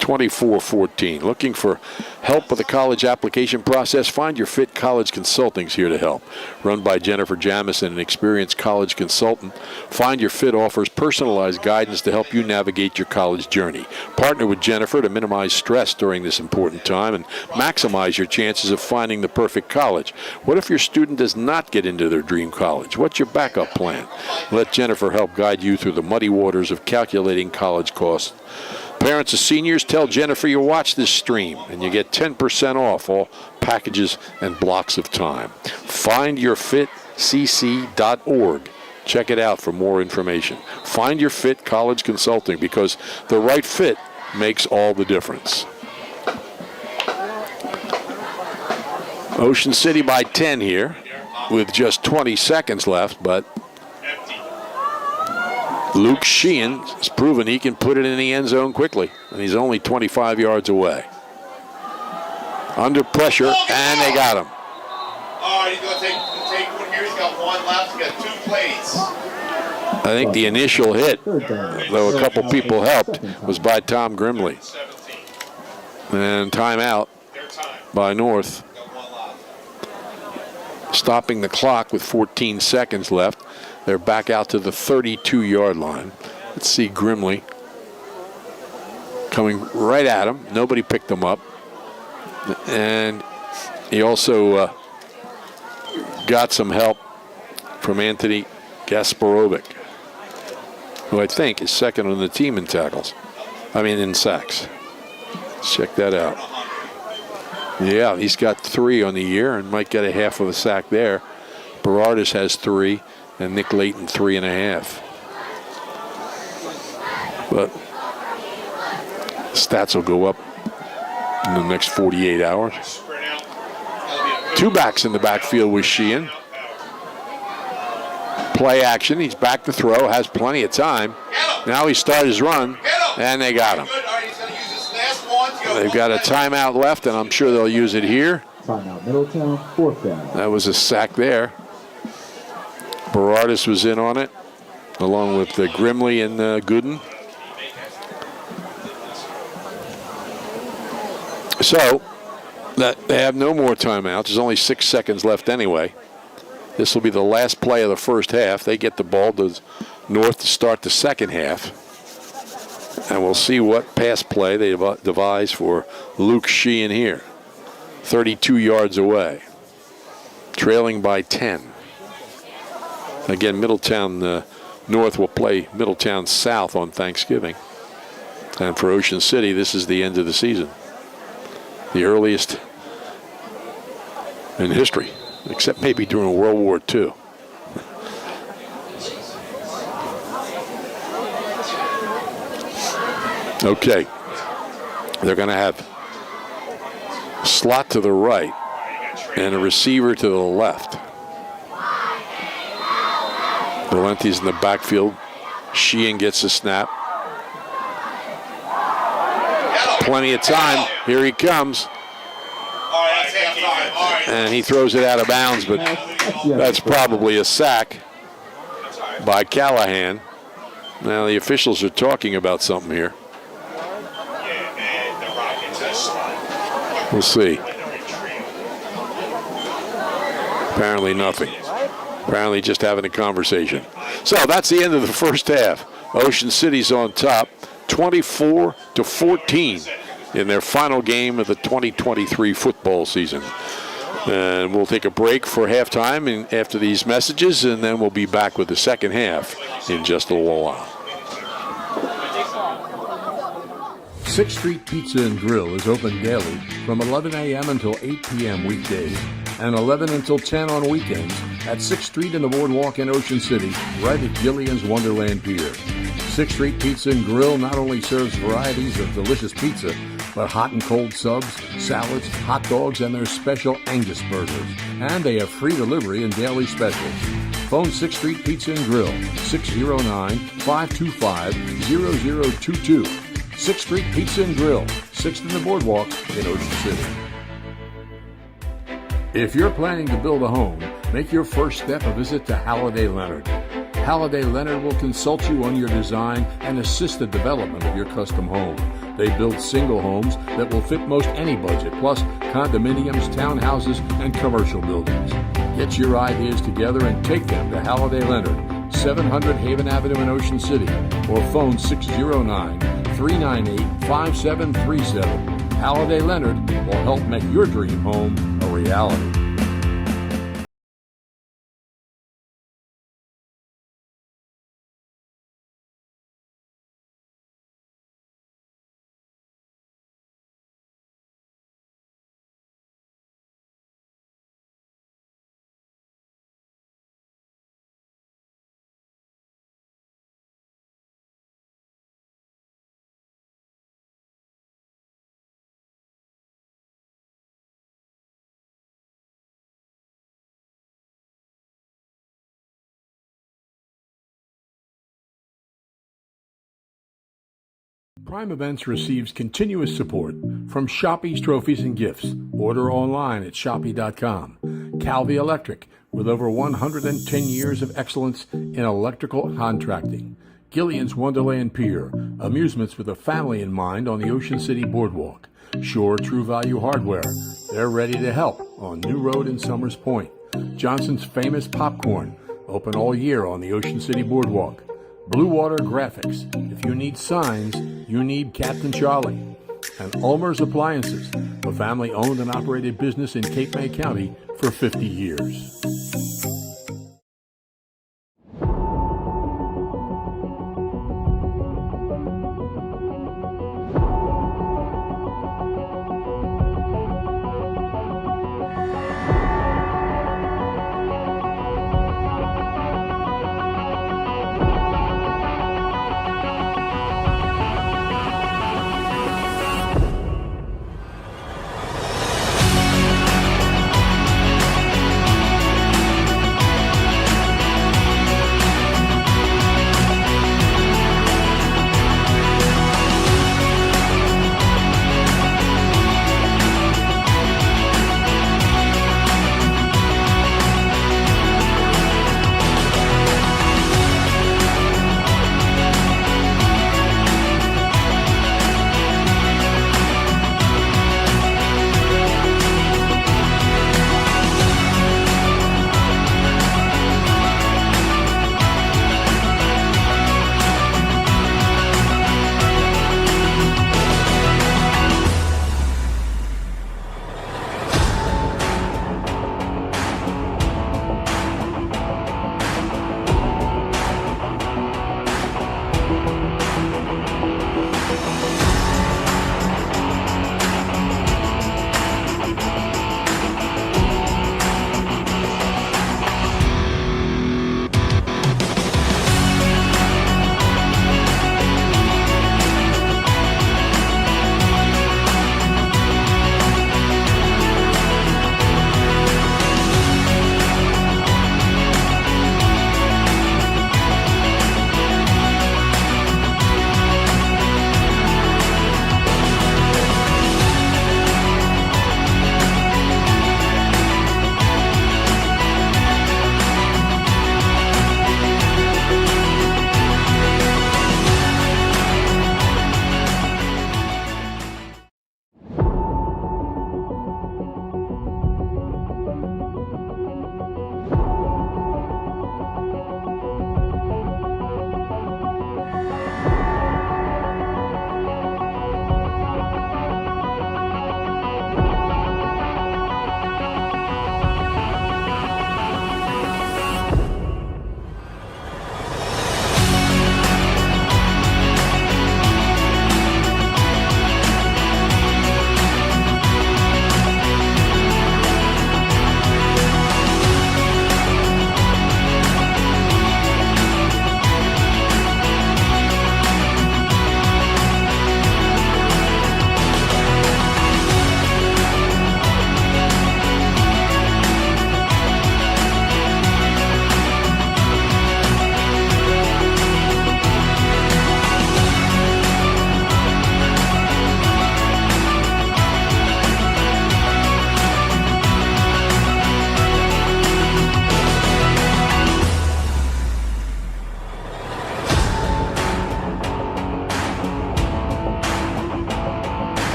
24-14. Looking for help with the college application process? Find Your Fit College Consulting's here to help. Run by Jennifer Jamison, an experienced college consultant, Find Your Fit offers personalized guidance to help you navigate your college journey. Partner with Jennifer to minimize stress during this important time and maximize your chances of finding the perfect college. What if your student does not get into their dream college? What's your backup plan? Let Jennifer help guide you through the muddy waters of calculating college costs. Parents of seniors, tell Jennifer you watch this stream and you get 10% off all packages and blocks of time. FindYourFitCC.org. Check it out for more information. Find Your Fit College Consulting, because the right fit makes all the difference. Ocean City by 10 here with just 20 seconds left, but Luke Sheehan has proven he can put it in the end zone quickly, and he's only 25 yards away. Under pressure, and they got him. Oh, he's going to take one here. He's got 1 left. He's got 2 plays. I think the initial hit, though a couple people helped, was by Tom Grimley. And timeout by North. Stopping the clock with 14 seconds left. They're back out to the 32-yard line. Let's see Grimley coming right at him. Nobody picked him up. And he also got some help from Anthony Gasparovic, who I think is second on the team in tackles. In sacks. Let's check that out. Yeah, he's got 3 on the year and might get a half of a sack there. Berardis has 3. And Nick Layton 3.5. But stats will go up in the next 48 hours. 2 backs in the backfield with Sheehan. Play action. He's back to throw. Has plenty of time. Now he starts his run. And they got him. Good. All right, he's going to use his last one to go. They've got a timeout left, and I'm sure they'll use it here. Timeout Middletown, fourth down. That was a sack there. Berardis was in on it, along with Grimley and Gooden. So they have no more timeouts. There's only 6 seconds left anyway. This will be the last play of the first half. They get the ball to North to start the second half. And we'll see what pass play they devise for Luke Sheehan here. 32 yards away. Trailing by 10. Again, Middletown North will play Middletown South on Thanksgiving. And for Ocean City, this is the end of the season. The earliest in history, except maybe during World War II. Okay. They're going to have a slot to the right and a receiver to the left. Valenti's in the backfield. Sheehan gets the snap. Plenty of time. Here he comes. All right, that's halftime. All right. And he throws it out of bounds, but that's probably a sack by Callahan. Now the officials are talking about something here. We'll see. Apparently nothing. Apparently just having a conversation. So that's the end of the first half. Ocean City's on top, 24-14 in their final game of the 2023 football season. And we'll take a break for halftime and after these messages, and then we'll be back with the second half in just a little while. 6th Street Pizza and Grill is open daily from 11 a.m. until 8 p.m. weekdays and 11 until 10 on weekends at 6th Street in the Boardwalk in Ocean City, right at Gillian's Wonderland Pier. 6th Street Pizza and Grill not only serves varieties of delicious pizza, but hot and cold subs, salads, hot dogs, and their special Angus burgers. And they have free delivery and daily specials. Phone 6th Street Pizza and Grill, 609-525-0022. 6th Street Pizza and Grill, 6th in the Boardwalk in Ocean City. If you're planning to build a home, make your first step a visit to Halliday Leonard. Halliday Leonard will consult you on your design and assist the development of your custom home. They build single homes that will fit most any budget, plus condominiums, townhouses, and commercial buildings. Get your ideas together and take them to Halliday Leonard, 700 Haven Avenue in Ocean City, or phone 609-398-5737. Halliday Leonard will help make your dream home a reality. Prime Events receives continuous support from Shoppy's Trophies and Gifts. Order online at Shoppy.com. Calvi Electric, with over 110 years of excellence in electrical contracting. Gillian's Wonderland Pier, amusements with a family in mind on the Ocean City Boardwalk. Shore True Value Hardware, they're ready to help on New Road in Summers Point. Johnson's Famous Popcorn, open all year on the Ocean City Boardwalk. Blue Water Graphics, if you need signs, you need Captain Charlie. And Ulmer's Appliances, a family-owned and operated business in Cape May County for 50 years.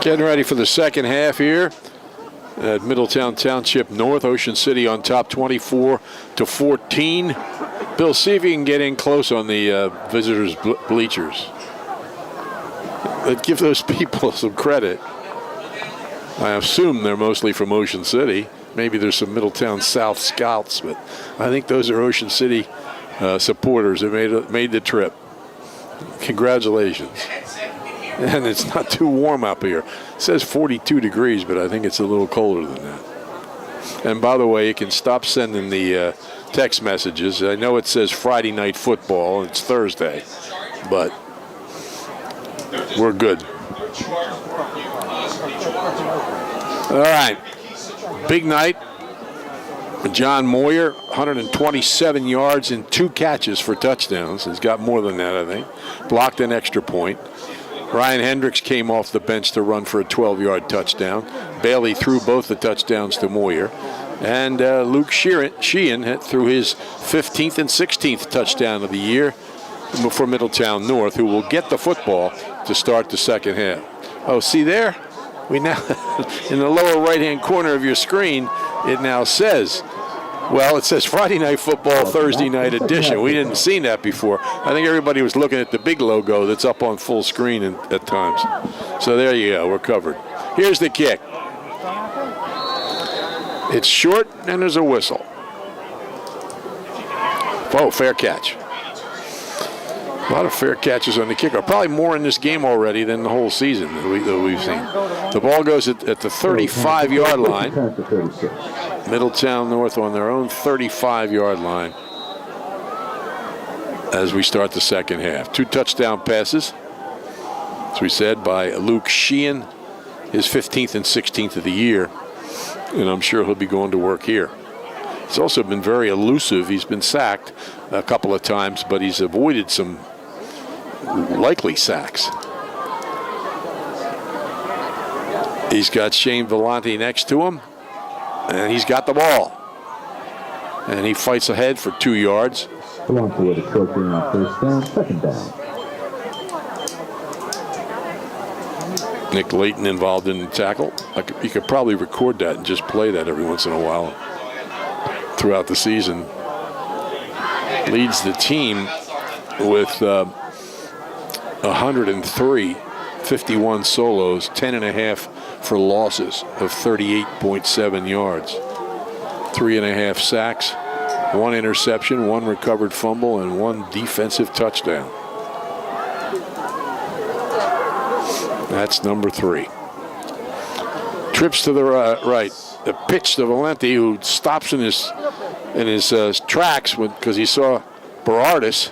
Getting ready for the second half here at Middletown Township North. Ocean City on top 24-14. Bill, see if you can get in close on the visitors' bleachers. Give those people some credit. I assume they're mostly from Ocean City. Maybe there's some Middletown South scouts, but I think those are Ocean City supporters that made the trip. Congratulations. And it's not too warm up here. It says 42 degrees, but I think it's a little colder than that. And by the way, you can stop sending the text messages. I know it says Friday night football. It's Thursday, but we're good. All right. Big night. John Moyer, 127 yards and 2 catches for touchdowns. He's got more than that, I think. Blocked an extra point. Ryan Hendricks came off the bench to run for a 12-yard touchdown. Bailey threw both the touchdowns to Moyer. And Luke Sheehan threw his 15th and 16th touchdown of the year for Middletown North, who will get the football to start the second half. Oh, see there? We now, in the lower right-hand corner of your screen, it now says, well, it says Friday Night Football Thursday Night Edition. We didn't see that before. I think everybody was looking at the big logo that's up on full screen at times. So there you go. We're covered. Here's the kick. It's short, and there's a whistle. Oh, fair catch. A lot of fair catches on the kicker. Probably more in this game already than the whole season that we've seen. The ball goes at the 35-yard line. Middletown North on their own 35-yard line as we start the second half. 2 touchdown passes, as we said, by Luke Sheehan, his 15th and 16th of the year. And I'm sure he'll be going to work here. He's also been very elusive. He's been sacked a couple of times, but he's avoided some likely sacks. He's got Shane Vellante next to him, and he's got the ball. And he fights ahead for 2 yards. Vellante with a short gain on first down, second down. Nick Layton involved in the tackle. You could probably record that and just play that every once in a while throughout the season. Leads the team with 103, 51 solos, 10.5 for losses of 38.7 yards. 3.5 sacks, 1 interception, 1 recovered fumble, and 1 defensive touchdown. That's number 3. Trips to the right. The pitch to Valenti, who stops in his tracks because he saw Berardis,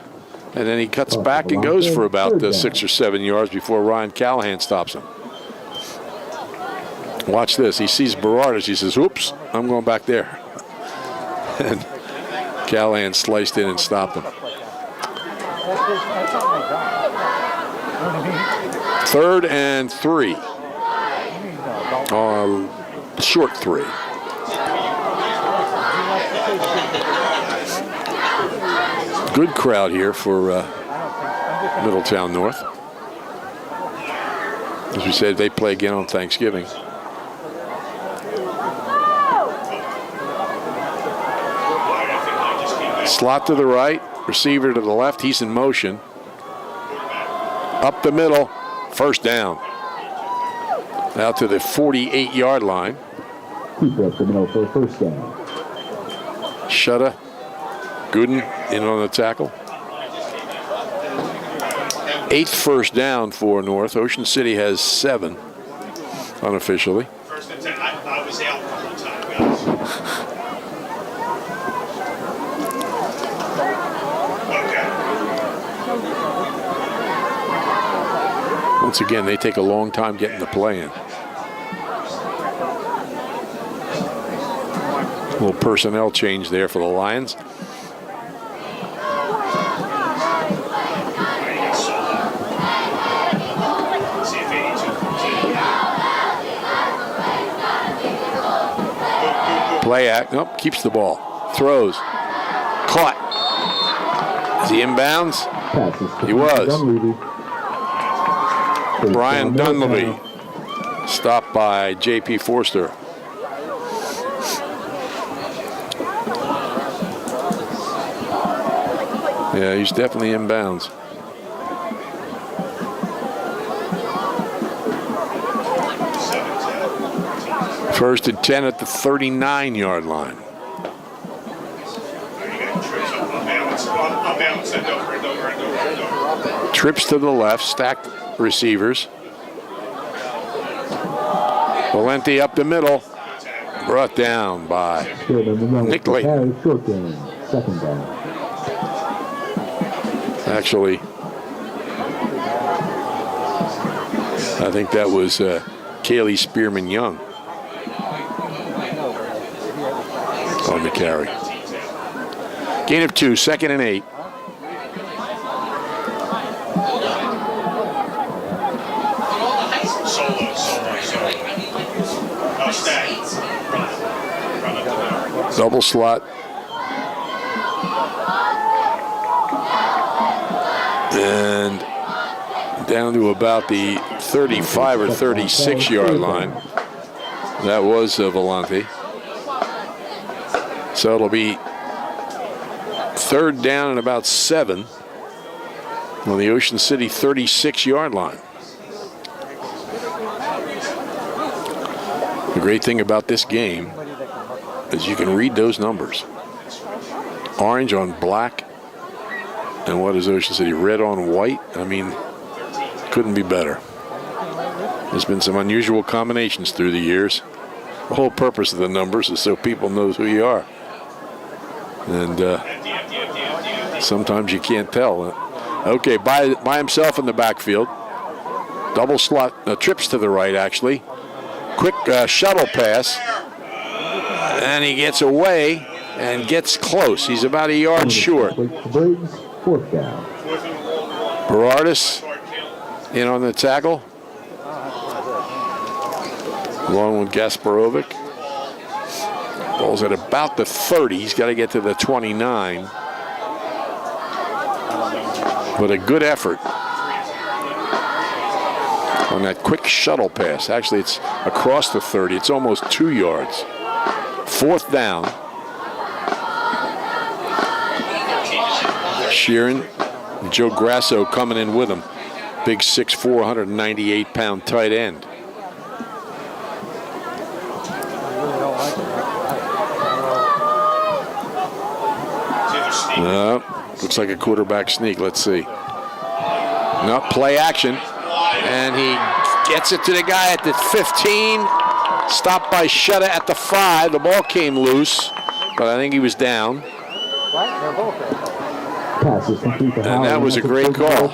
and then he cuts back and goes for about 6 or 7 yards before Ryan Callahan stops him. Watch this. He sees Berardis. He says, oops, I'm going back there. And Callahan sliced in and stopped him. 3rd and 3. Short 3. Good crowd here for Middletown North. As we said, they play again on Thanksgiving. Slot to the right, receiver to the left. He's in motion. Up the middle, first down. Out to the 48-yard line. Keep up the middle for first down. Shutta, Gooden in on the tackle. 8th first down for North. Ocean City has 7 unofficially. First and 10. I was out a couple of times, guys. Okay. Once again, they take a long time getting the play in. A little personnel change there for the Lions. Play act. Nope, keeps the ball. Throws. Caught. Is he inbounds? He was. Brian Dunleavy Stopped by J.P. Forster. Yeah, he's definitely in bounds. First and 10 at the 39-yard line. Trips to the left, stacked receivers. Valenti up the middle, brought down by Nick Layton. Short game, second down. Actually, I think that was Kaylee Spearman Young on the carry. Gain of 2, second and 8. Double slot. And down to about the 35 or 36-yard line. That was Valenti. So it'll be third down and about 7 on the Ocean City 36-yard line. The great thing about this game is you can read those numbers. Orange on black, and what is Ocean City? Red on white. I mean, couldn't be better. There's been some unusual combinations through the years. The whole purpose of the numbers is so people know who you are. And sometimes you can't tell. Okay, by himself in the backfield. Double slot, trips to the right, actually. Quick shuttle pass. And he gets away and gets close. He's about a yard short. Fourth down. Berardis in on the tackle, along with Gasparovic. Ball's at about the 30. He's got to get to the 29. But a good effort on that quick shuttle pass. Actually, it's across the 30. It's almost 2 yards. Fourth down. Sheeran, Joe Grasso coming in with him. Big 6'4", 198-pound tight end. Looks like a quarterback sneak. Let's see. No, play action. And he gets it to the guy at the 15. Stopped by Shutta at the 5. The ball came loose, but I think he was down. And that was a great call.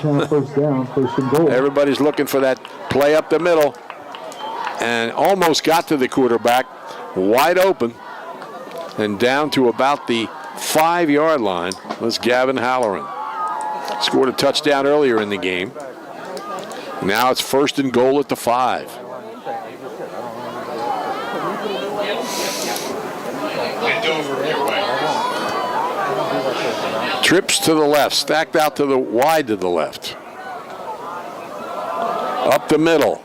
Everybody's looking for that play up the middle. And almost got to the quarterback. Wide open. And down to about the 5-yard line was Gavin Halloran. Scored a touchdown earlier in the game. Now it's first and goal at the 5. Trips to the left, stacked out to the wide to the left. Up the middle.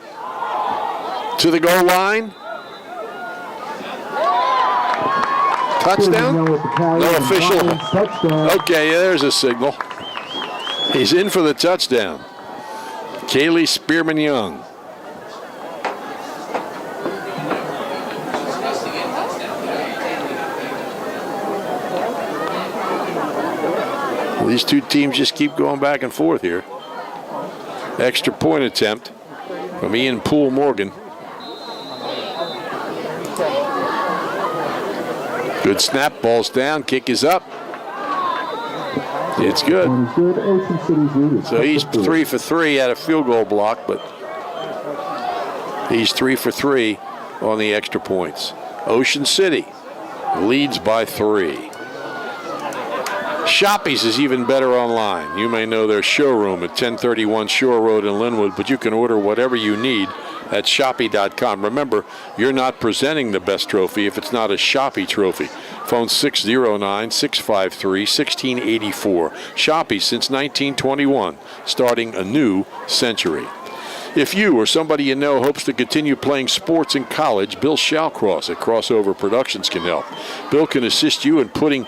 To the goal line. Touchdown? No official. Okay, yeah, there's a signal. He's in for the touchdown. Kaylee Spearman Young. These two teams just keep going back and forth here. Extra point attempt from Ian Poole Morgan. Good snap, ball's down, kick is up. It's good. So he's 3 for 3 at a field goal block, but he's 3 for 3 on the extra points. Ocean City leads by 3. Shoppy's is even better online. You may know their showroom at 1031 Shore Road in Linwood, but you can order whatever you need at Shoppy.com. Remember, you're not presenting the best trophy if it's not a Shoppy trophy. Phone 609-653-1684. Shoppy since 1921, starting a new century. If you or somebody you know hopes to continue playing sports in college, Bill Shallcross at Crossover Productions can help. Bill can assist you in putting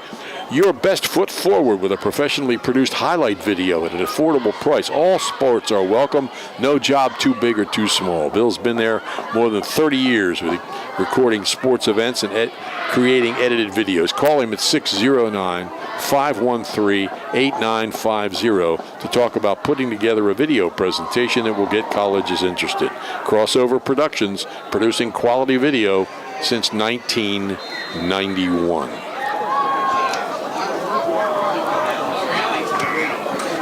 your best foot forward with a professionally produced highlight video at an affordable price. All sports are welcome. No job too big or too small. Bill's been there more than 30 years with recording sports events and creating edited videos. Call him at 609-513-8950 to talk about putting together a video presentation that will get colleges interested. Crossover Productions, producing quality video since 1991.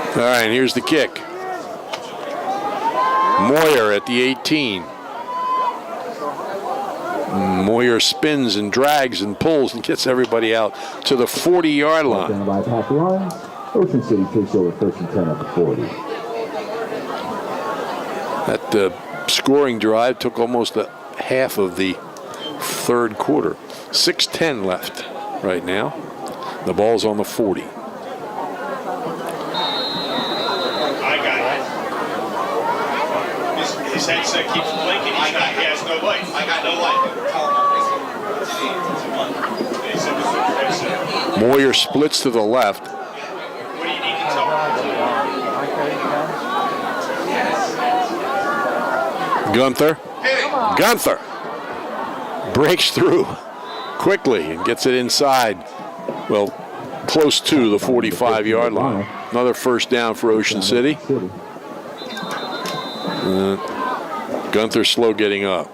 All right, here's the kick. Moyer at the 18. Moyer spins and drags and pulls and gets everybody out to the 40-yard line. Down by Pat Lawrence, Ocean City takes over 1st and 10 at the 40. That scoring drive took almost a half of the third quarter. 6:10 left right now. The ball's on the 40. His headset keeps blinking. He has no light. I got no light. Moyer splits to the left. What do you need to tell Gunther. Gunther breaks through quickly and gets it inside. Well, close to the 45-yard line. Another first down for Ocean City. Gunther slow getting up.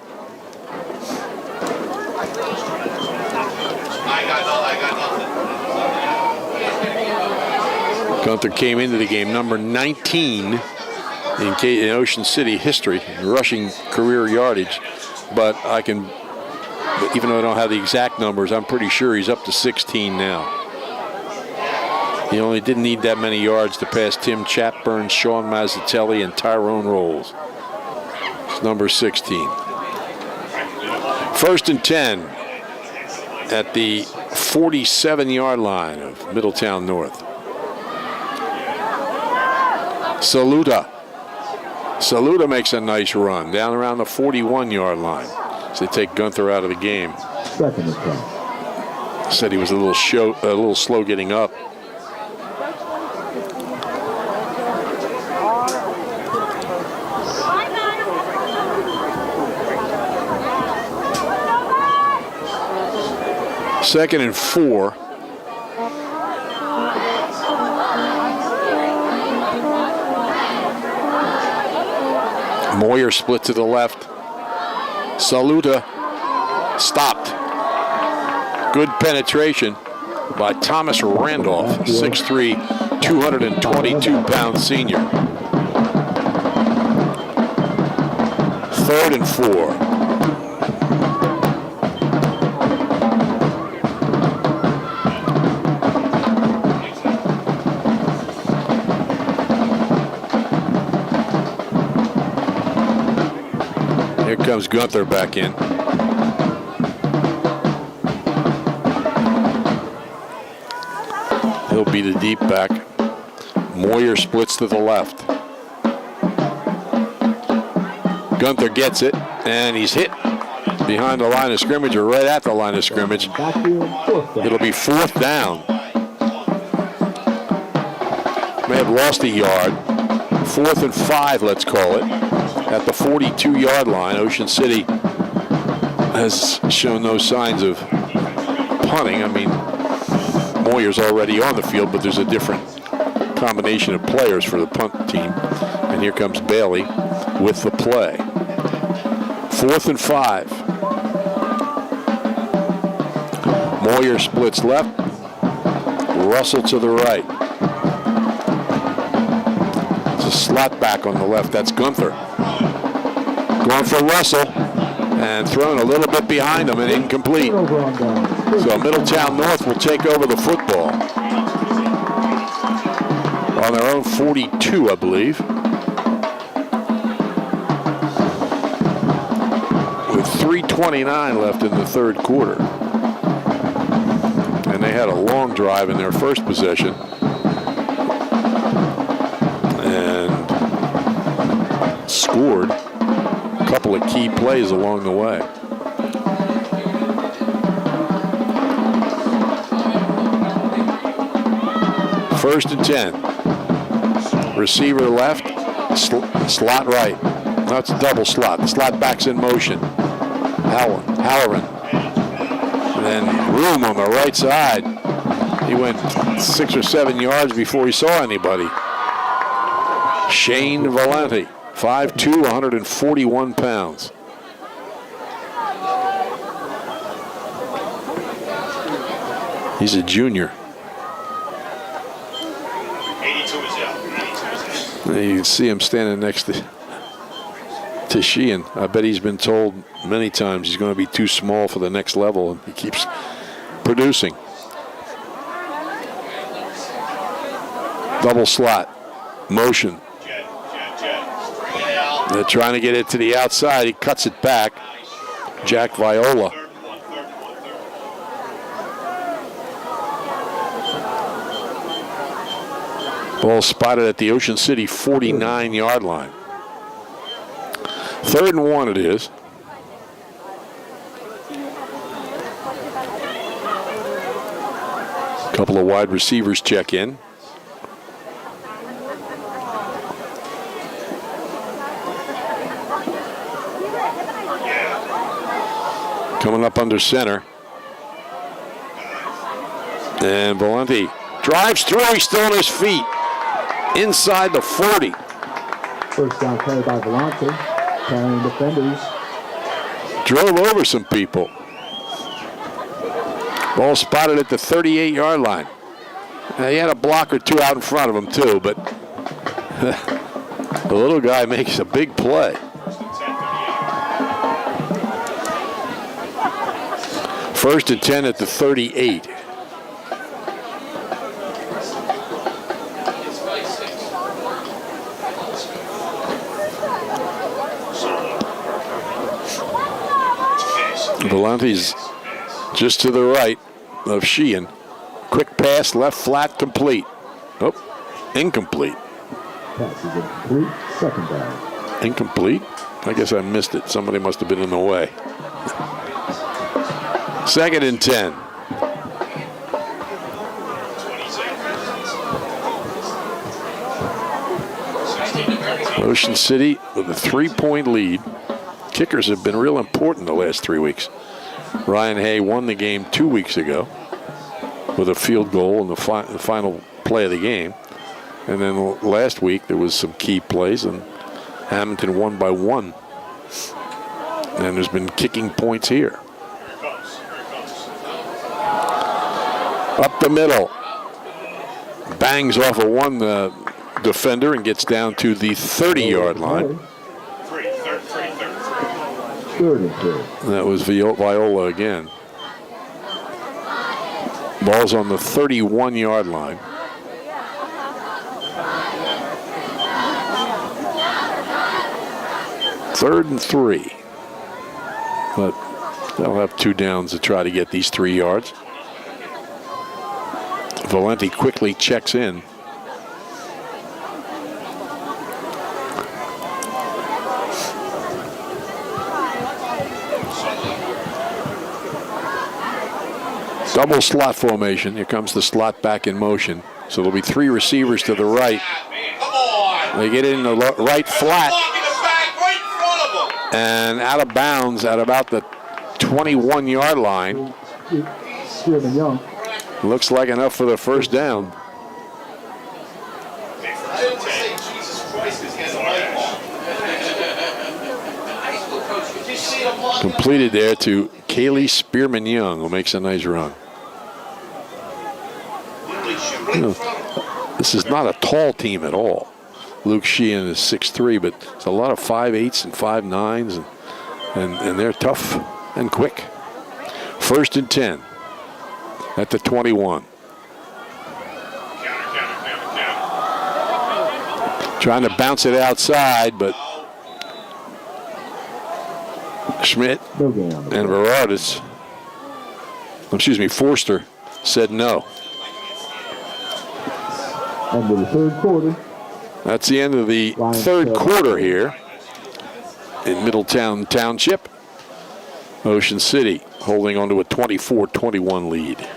Gunther came into the game number 19 in Ocean City history in rushing career yardage, but even though I don't have the exact numbers, I'm pretty sure he's up to 16 now. He only didn't need that many yards to pass Tim Chapburn, Sean Mazzatelli, and Tyrone Rolls. It's number 16. 1st and 10 at the 47-yard line of Middletown North. Saluda makes a nice run down around the 41-yard line. So they take Gunther out of the game. 2nd and 10. Said he was a little slow getting up. Second and 4. Moyer split to the left. Saluda stopped. Good penetration by Thomas Randolph, 6'3", 222-pound senior. 3rd and 4. Here comes Gunther back in. He'll be the deep back. Moyer splits to the left. Gunther gets it, and he's hit behind the line of scrimmage, or right at the line of scrimmage. It'll be 4th down. May have lost a yard. 4th and 5, let's call it. At the 42-yard line, Ocean City has shown no signs of punting. I mean, Moyer's already on the field, but there's a different combination of players for the punt team. And here comes Bailey with the play. 4th and 5. Moyer splits left. Russell to the right. It's a slot back on the left. That's Gunther. Going for Russell and thrown a little bit behind him and incomplete. So Middletown North will take over the football on their own 42, I believe. With 3:29 left in the third quarter. And they had a long drive in their first possession. scored a couple of key plays along the way. First and 10. Receiver left, slot right. That's a double slot. The slot backs in motion. Halloran. And then room on the right side. He went 6 or 7 yards before he saw anybody. Shane Valenti, 5'2", 141 pounds. He's a junior. 82 is out. 82 is out. You can see him standing next to Sheehan. I bet he's been told many times he's going to be too small for the next level, and he keeps producing. Double slot, motion. They're trying to get it to the outside. He cuts it back. Jack Viola. Ball spotted at the Ocean City 49-yard line. 3rd and 1 it is. A couple of wide receivers check in. Coming up under center. And Valenti drives through. He's still on his feet. Inside the 40. First down play by Valenti, carrying defenders. Drove over some people. Ball spotted at the 38-yard line. He had a block or two out in front of him, too, but the little guy makes a big play. First and 10 at the 38. Valenti's just to the right of Sheehan. Quick pass, left flat, complete. Oh, incomplete. Pass is incomplete. Second down. Incomplete? I guess I missed it. Somebody must have been in the way. 2nd and 10. Ocean City with a 3-point lead. Kickers have been real important the last 3 weeks. Ryan Hay won the game 2 weeks ago with a field goal in the final play of the game. And then last week there was some key plays, and Hamilton won by 1. And there's been kicking points here. Up the middle. Bangs off of one defender and gets down to the 30-yard line. Third and 2. That was Viola again. Ball's on the 31-yard line. Third and 3. But they'll have 2 downs to try to get these 3 yards. Valenti quickly checks in. Double slot formation. Here comes the slot back in motion. So there'll be 3 receivers to the right. They get in the right flat. And out of bounds at about the 21-yard line. Spearman Young. Looks like enough for the first down. Completed there to Kaylee Spearman Young, who makes a nice run. You know, this is not a tall team at all. Luke Sheehan is 6'3", but it's a lot of 5'8" and 5'9", and they're tough and quick. First and 10 at the 21. Trying to bounce it outside, but Schmidt and Forster said no. End of the third quarter. That's the end of the third quarter here. in Middletown Township. Ocean City holding on to a 24-21 lead.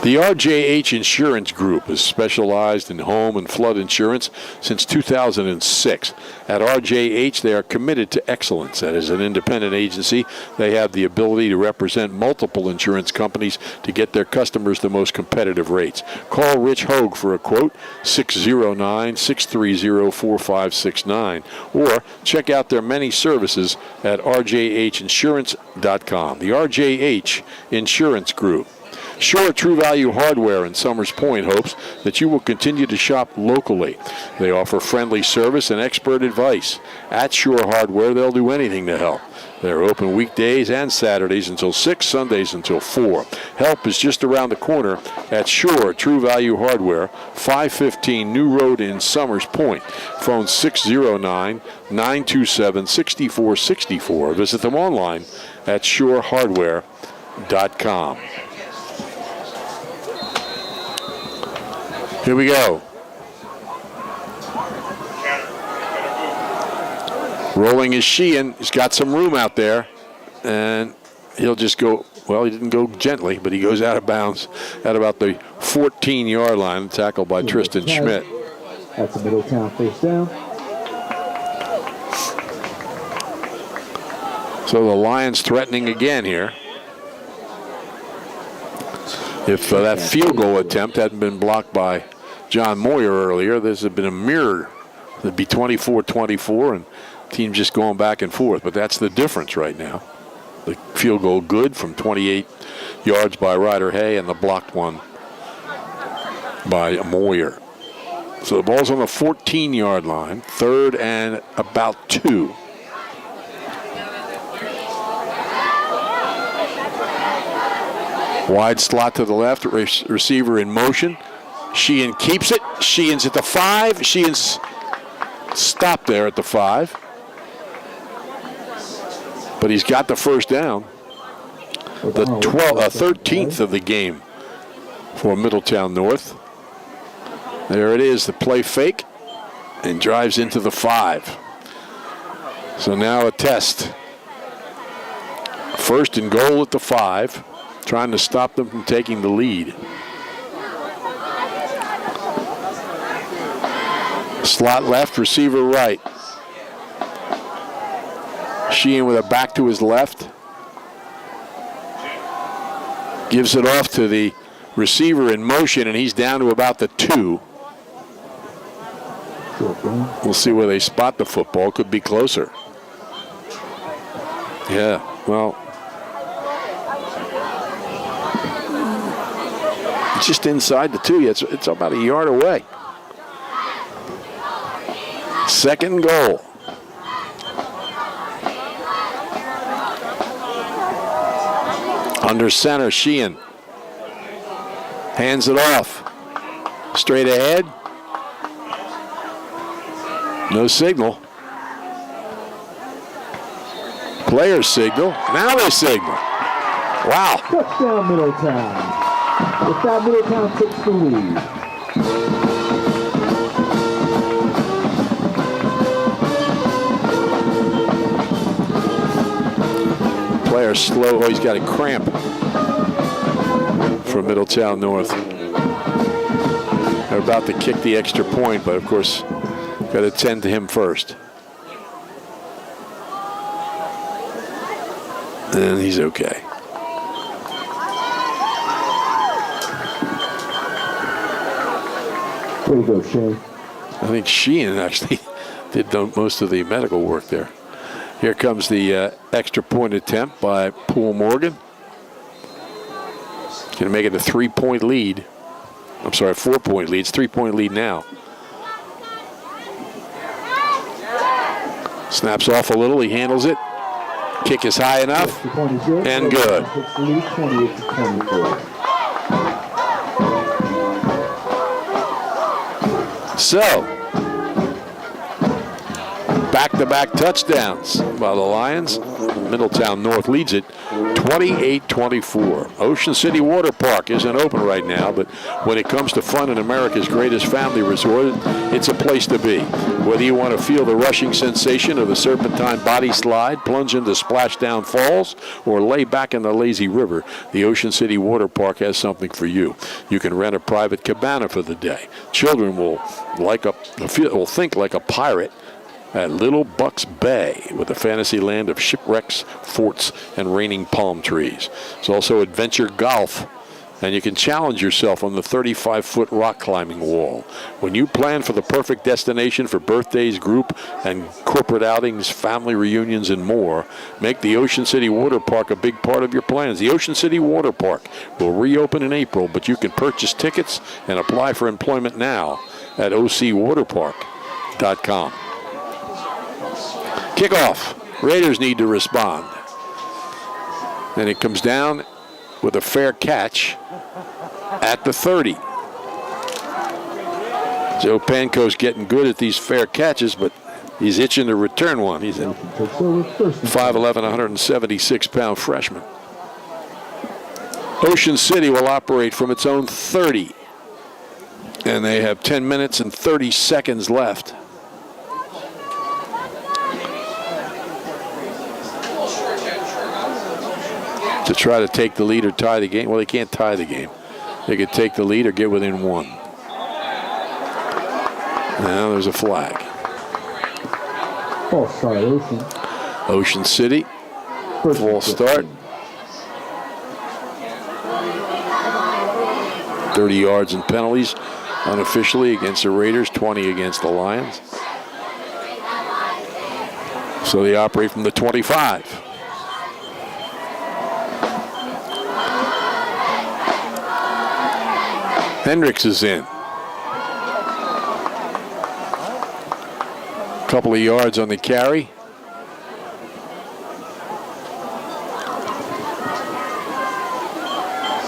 The RJH Insurance Group has specialized in home and flood insurance since 2006. At RJH, they are committed to excellence. As an independent agency, they have the ability to represent multiple insurance companies to get their customers the most competitive rates. Call Rich Hogue for a quote, 609-630-4569, or check out their many services at rjhinsurance.com. The RJH Insurance Group. Sure True Value Hardware in Summers Point hopes that you will continue to shop locally. They offer friendly service and expert advice. At Sure Hardware, they'll do anything to help. They're open weekdays and Saturdays until 6, Sundays until 4. Help is just around the corner at Sure True Value Hardware, 515 New Road in Summers Point. Phone 609-927-6464. Visit them online at surehardware.com. Here we go. Rolling is Sheehan. He's got some room out there. And he'll just go, well, he didn't go gently, but he goes out of bounds at about the 14-yard line, tackled by Tristan Schmidt. That's a Middletown first down. So the Lions threatening again here. If that field goal attempt hadn't been blocked by John Moyer earlier, this had been a mirror. It'd be 24-24, and team just going back and forth. But that's the difference right now. The field goal good from 28 yards by Ryder Hay, and the blocked one by Moyer. So the ball's on the 14-yard line, 3rd and about 2. Wide slot to the left, receiver in motion. Sheehan keeps it. Sheehan's at the 5. Sheehan's stopped there at the 5. But he's got the first down. The 13th of the game for Middletown North. There it is, the play fake, and drives into the 5. So now a test. 1st and goal at the 5. Trying to stop them from taking the lead. Slot left, receiver right. Sheehan with a back to his left. Gives it off to the receiver in motion, and he's down to about the 2. We'll see where they spot the football. Could be closer. Yeah, well, just inside the 2. It's about a yard away. 2nd goal. Under center, Sheehan hands it off. Straight ahead. No signal. Players signal. Now they signal. Wow. Touchdown Middletown. With that, Middletown takes the lead. Player slow. Oh, he's got a cramp for Middletown North. They're about to kick the extra point, but of course, got to tend to him first. And he's okay. Way to go, Shane. I think Sheehan actually did most of the medical work there. Here comes the extra point attempt by Poole Morgan. Going to make it a 3-point lead. I'm sorry, 4-point lead. It's 3-point lead now. Snaps off a little. He handles it. Kick is high enough. And good. So, back-to-back touchdowns by the Lions. Middletown North leads it 28-24. Ocean City Water Park isn't open right now, but when it comes to fun in America's greatest family resort, it's a place to be. Whether you want to feel the rushing sensation of the serpentine body slide, plunge into splashdown falls, or lay back in the lazy river, the Ocean City Water Park has something for you. You can rent a private cabana for the day. Children will think like a pirate at Little Bucks Bay, with a fantasy land of shipwrecks, forts, and raining palm trees. There's also adventure golf, and you can challenge yourself on the 35-foot rock climbing wall. When you plan for the perfect destination for birthdays, group and corporate outings, family reunions, and more, make the Ocean City Water Park a big part of your plans. The Ocean City Water Park will reopen in April, but you can purchase tickets and apply for employment now at ocwaterpark.com. Kickoff. Raiders need to respond. And it comes down with a fair catch at the 30. Joe Panko's getting good at these fair catches, but he's itching to return one. He's a 5'11", 176-pound freshman. Ocean City will operate from its own 30. And they have 10 minutes and 30 seconds left. To try to take the lead or tie the game. Well, they can't tie the game. They could take the lead or get within one. Now there's a flag. False start, Ocean. Ocean City. False start. 30 yards and penalties unofficially against the Raiders, 20 against the Lions. So they operate from the 25. Hendricks is in. Couple of yards on the carry.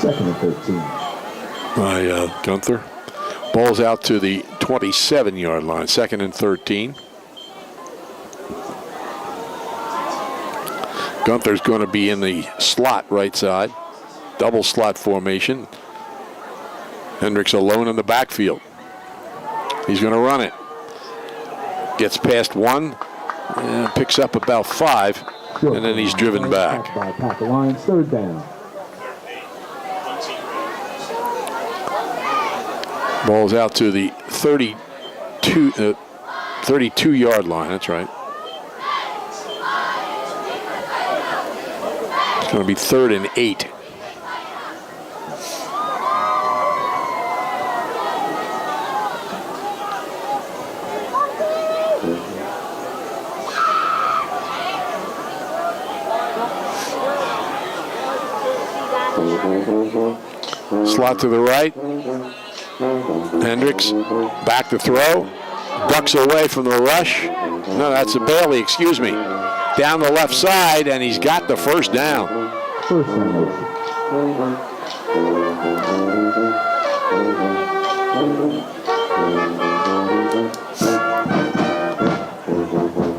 Second and 13. By Gunther. Ball's out to the 27-yard line. Second and 13. Gunther's going to be in the slot right side. Double slot formation. Hendricks alone in the backfield. He's going to run it. Gets past one and picks up about 5, and then he's driven back. By Packer Lions, third down. Ball's out to the 32-yard line. That's right. It's going to be 3rd and 8. Slot to the right. Hendricks back to throw. Ducks away from the rush. No, that's a Bailey, excuse me. Down the left side, and he's got the first down. First down.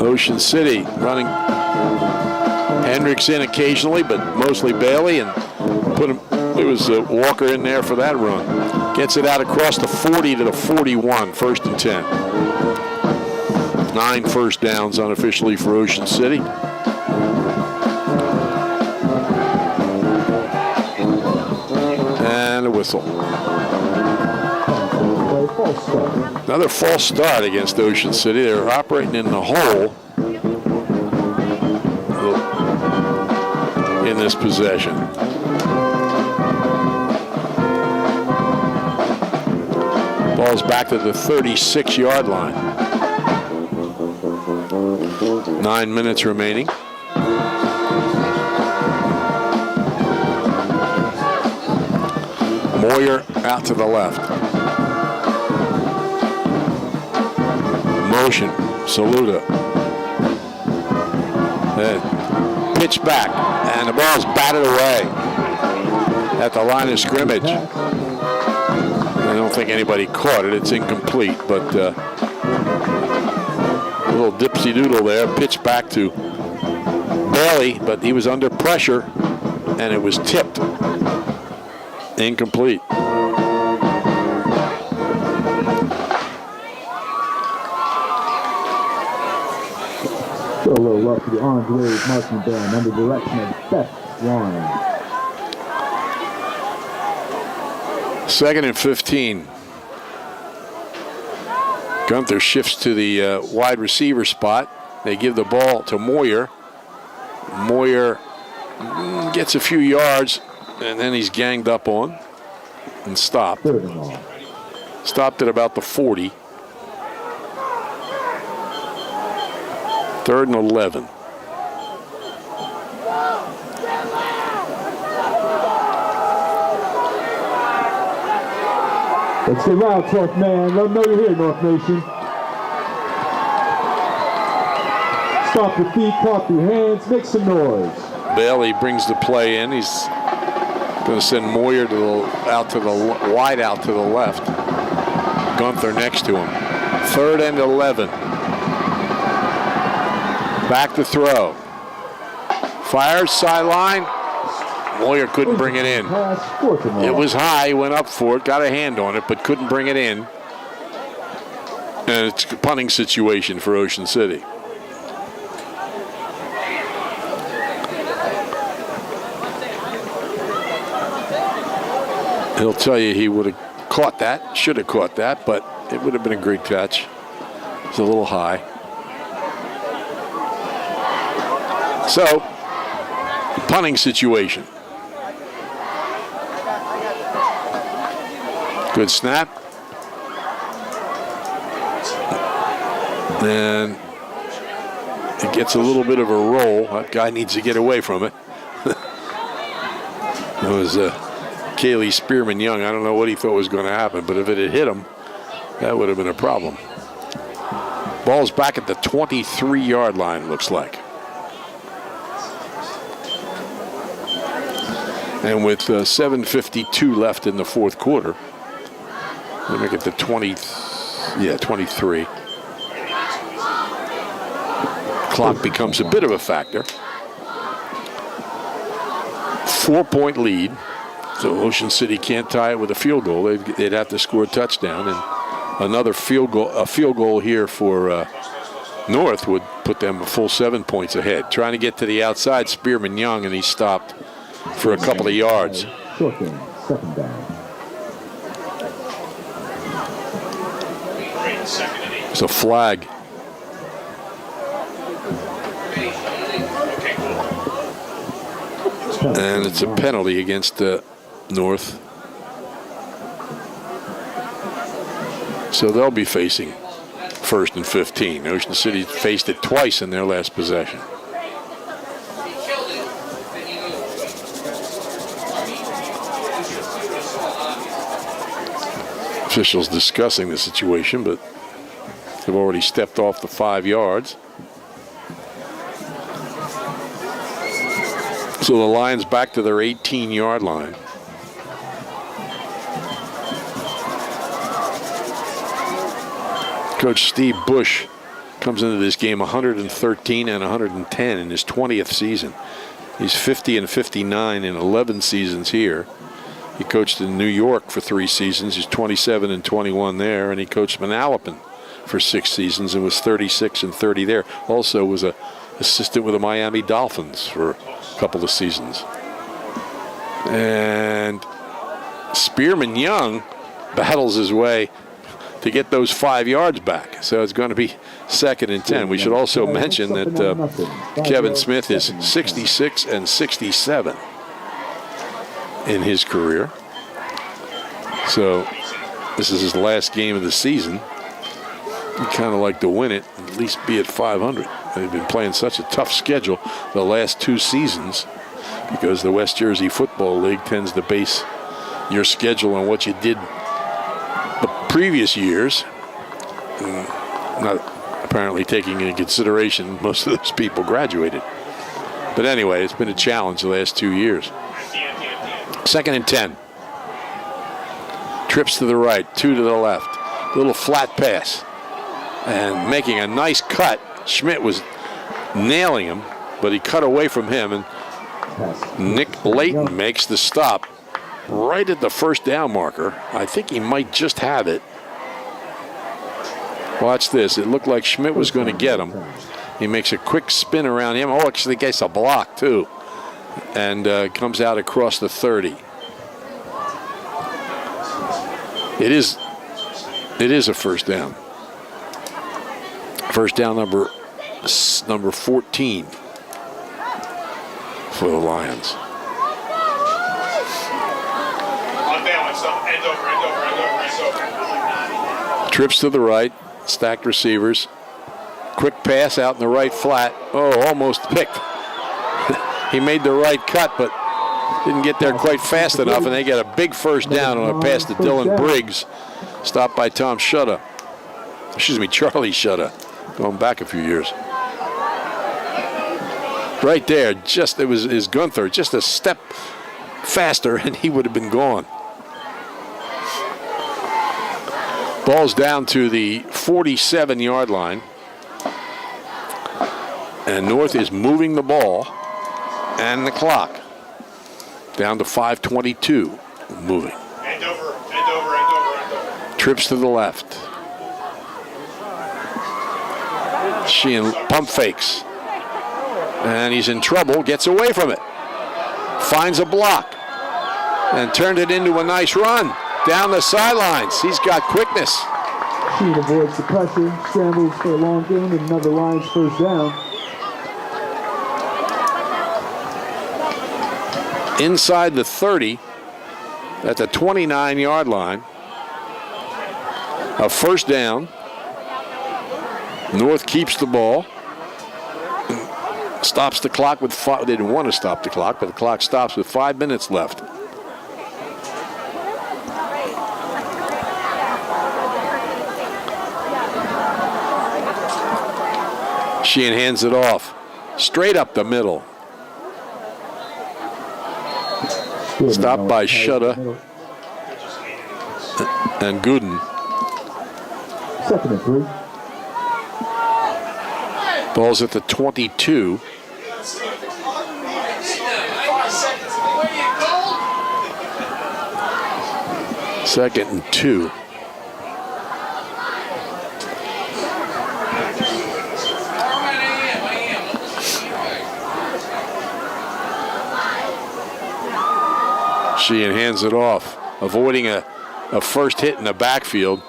Ocean City running Hendricks in occasionally, but mostly Bailey, and put him. It was Walker in there for that run. Gets it out across the 40 to the 41, 1st and 10. 9 first downs unofficially for Ocean City. And a whistle. Another false start against Ocean City. They're operating in the hole in this possession. Ball's back to the 36-yard line. 9 minutes remaining. Moyer out to the left. Motion. Saluda. Then pitch back, and the ball's batted away at the line of scrimmage. I don't think anybody caught it. It's incomplete, but a little dipsy-doodle there. Pitch back to Bailey, but he was under pressure, and it was tipped. Incomplete. Show a little love to the Orange Wave marching band under the direction of Beth Warren. 2nd and 15. Gunther shifts to the wide receiver spot. They give the ball to Moyer. Moyer gets a few yards, and then he's ganged up on and stopped. Stopped at about the 40. 3rd and 11. Let's get loud, 12th man. Let them know you're here, North Nation. Stop your feet, clap your hands, make some noise. Bailey brings the play in. He's going to send Moyer out to the left. Gunther next to him. 3rd and 11. Back to throw. Fires sideline. Moyer couldn't bring it in. It was high, went up for it, got a hand on it, but couldn't bring it in. And it's a punting situation for Ocean City. He'll tell you he would have caught that, should have caught that, but it would have been a great catch. It's a little high. So, punting situation. Good snap. And it gets a little bit of a roll. That guy needs to get away from it. It was Kaylee Spearman Young. I don't know what he thought was going to happen, but if it had hit him, that would have been a problem. Ball's back at the 23-yard line, looks like. And with 7:52 left in the fourth quarter, they make it the 23. Clock becomes a bit of a factor. 4-point lead. So Ocean City can't tie it with a field goal. They'd have to score a touchdown, and another field goal here for North would put them a full 7 points ahead. Trying to get to the outside, Spearman Young, and he stopped for a couple of yards. Second down. It's a flag. And it's a penalty against North. So they'll be facing 1st and 15. Ocean City faced it twice in their last possession. Officials discussing the situation, but they've already stepped off the 5 yards. So the Lions back to their 18-yard line. Coach Steve Bush comes into this game 113 and 110 in his 20th season. He's 50 and 59 in 11 seasons here. He coached in New York for 3 seasons. He's 27 and 21 there, and he coached Manalapan for 6 seasons and was 36 and 30 there. Also was an assistant with the Miami Dolphins for a couple of seasons. And Spearman Young battles his way to get those 5 yards back. So it's going to be 2nd and 10. We should also mention that Kevin Smith is 66 and 67 in his career. So this is his last game of the season. He'd kind of like to win it, at least be at 500. They've been playing such a tough schedule the last 2 seasons because the West Jersey Football League tends to base your schedule on what you did the previous years. Not apparently taking into consideration most of those people graduated. But anyway, it's been a challenge the last 2 years. 2nd and 10. Trips to the right, 2 to the left. Little flat pass. And making a nice cut. Schmidt was nailing him. but he cut away from him, and Pass. Nick Layton makes the stop right at the first down marker. I think he might just have it. Watch this. It looked like Schmidt was going to get him. He makes a quick spin around him. Oh, actually gets a block, too. And comes out across the 30. It is a first down. First down number 14 for the Lions. On balance, end over. Trips to the right, stacked receivers. Quick pass out in the right flat. Oh, almost picked. He made the right cut, but didn't get there quite fast enough, and they get a big first down on a pass to Dylan Briggs. Stopped by Tom Shutta. Excuse me, Charlie Shutta. Going back a few years. Right there, it was Gunther, just a step faster, and he would have been gone. Ball's down to the 47-yard line. And North is moving the ball and the clock down to 5:22 moving. End over. Trips to the left. Sheehan pump fakes. And he's in trouble, gets away from it. Finds a block and turned it into a nice run down the sidelines. He's got quickness. Sheehan avoids the pressure, scrambles for a long gain, and another Lions first down. Inside the 30 at the 29-yard line. A first down. North keeps the ball. Stops the clock with 5. They didn't want to stop the clock, but the clock stops with 5 minutes left. Sheehan hands it off. Straight up the middle. Stopped by Shutta and Gooden. 2nd and 3. Ball's at the 22. Second and 2. Sheehan hands it off, avoiding a first hit in the backfield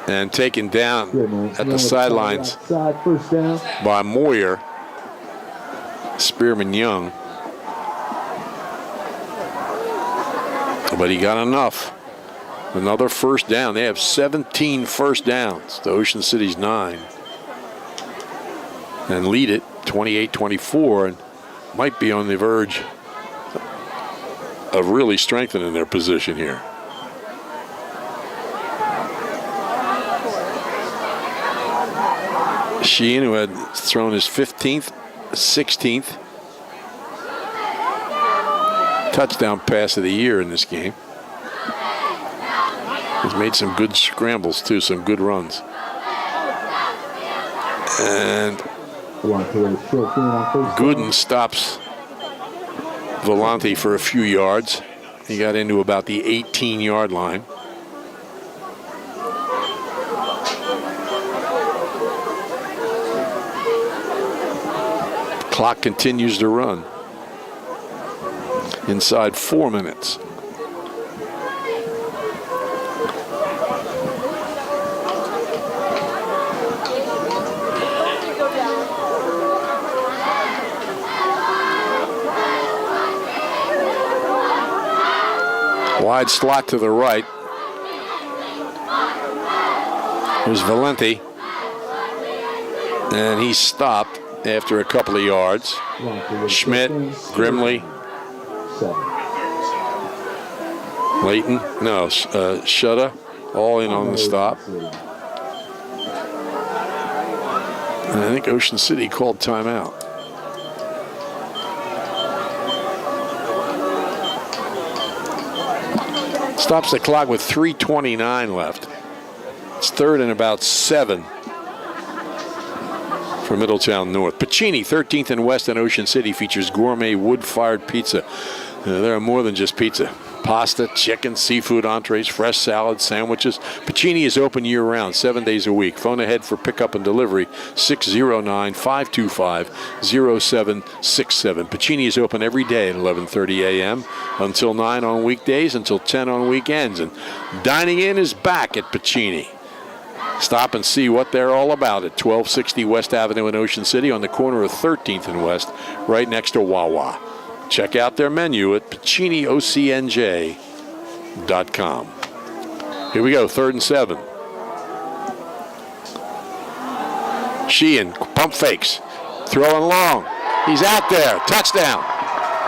and taken down at the sidelines by Moyer. Spearman Young. But he got enough. Another first down. They have 17 first downs to Ocean City's 9. And lead it 28-24 and might be on the verge of really strengthening their position here. Sheehan, who had thrown his 15th, 16th touchdown pass of the year in this game. He's made some good scrambles too, some good runs. And Gooden stops Volante for a few yards. He got into about the 18-yard line. Clock continues to run. Inside 4 minutes. Wide slot to the right. Here's Valenti. And he's stopped after a couple of yards. Schmidt, Grimley, Layton, no, Shutta, all in on the stop. And I think Ocean City called timeout. Stops the clock with 3:29 left. It's 3rd and about 7 for Middletown North. Pacini, 13th and West in Ocean City, features gourmet wood-fired pizza. There are more than just pizza. Pasta, chicken, seafood entrees, fresh salads, sandwiches. Pacini is open year-round, 7 days a week. Phone ahead for pickup and delivery, 609-525-0767. Pacini is open every day at 11:30 a.m. until 9 on weekdays, until 10 on weekends. And dining in is back at Pacini. Stop and see what they're all about at 1260 West Avenue in Ocean City on the corner of 13th and West, right next to Wawa. Check out their menu at PaciniOCNJ.com. Here we go, 3rd and 7. Sheehan, pump fakes, throwing long. He's out there, touchdown.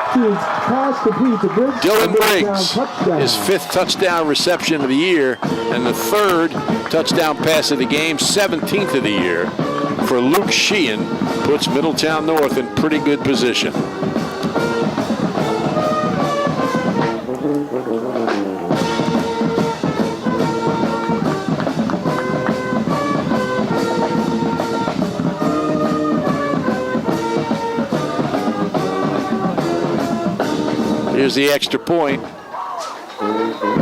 Pass complete to Briggs. Dylan Briggs, Touchdown. his 5th touchdown reception of the year, and the 3rd touchdown pass of the game, 17th of the year for Luke Sheehan, puts Middletown North in pretty good position. Here's the extra point.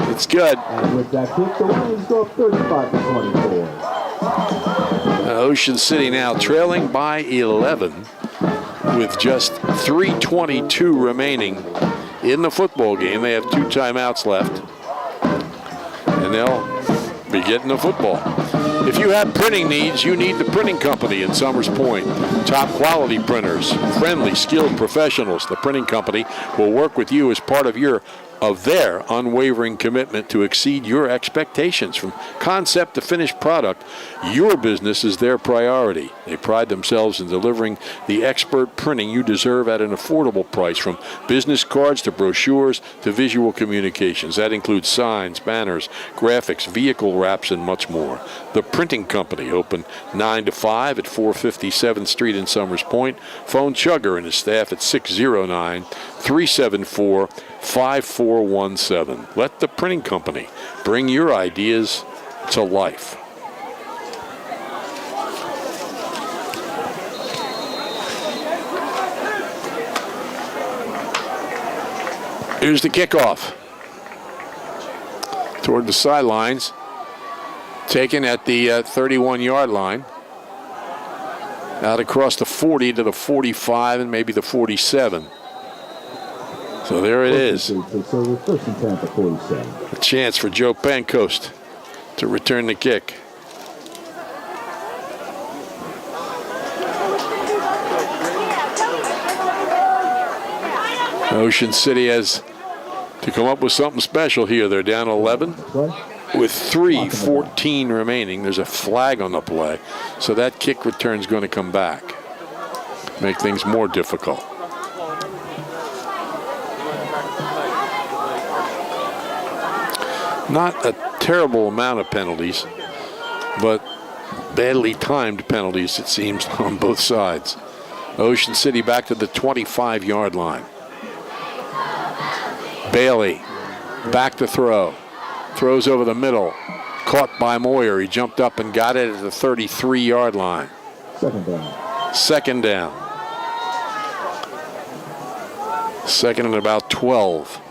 It's good. And with that kick, the Lions go up 35-24. Ocean City now trailing by 11 with just 3:22 remaining in the football game. They have 2 timeouts left, and they'll be getting the football. If you have printing needs, you need the printing company in Summers Point. Top quality printers, friendly, skilled professionals. The printing company will work with you as part of their unwavering commitment to exceed your expectations. From concept to finished product, your business is their priority. They pride themselves in delivering the expert printing you deserve at an affordable price, from business cards to brochures to visual communications. That includes signs, banners, graphics, vehicle wraps, and much more. The Printing Company, open 9 to 5 at 457th Street in Summers Point. Phone Chugger and his staff at 609-374-5417. Let the Printing Company bring your ideas to life. Here's the kickoff. Toward the sidelines. Taken at the 31-yard line. Out across the 40 to the 45 and maybe the 47. So there it is. A chance for Joe Pancoast to return the kick. Ocean City has to come up with something special here. They're down 11 with 3:14 remaining. There's a flag on the play, so that kick return is going to come back. Make things more difficult. Not a terrible amount of penalties, but badly timed penalties, it seems, on both sides. Ocean City back to the 25-yard line. Bailey back to throw. Throws over the middle. Caught by Moyer. He jumped up and got it at the 33-yard line. Second down. Second and about 12.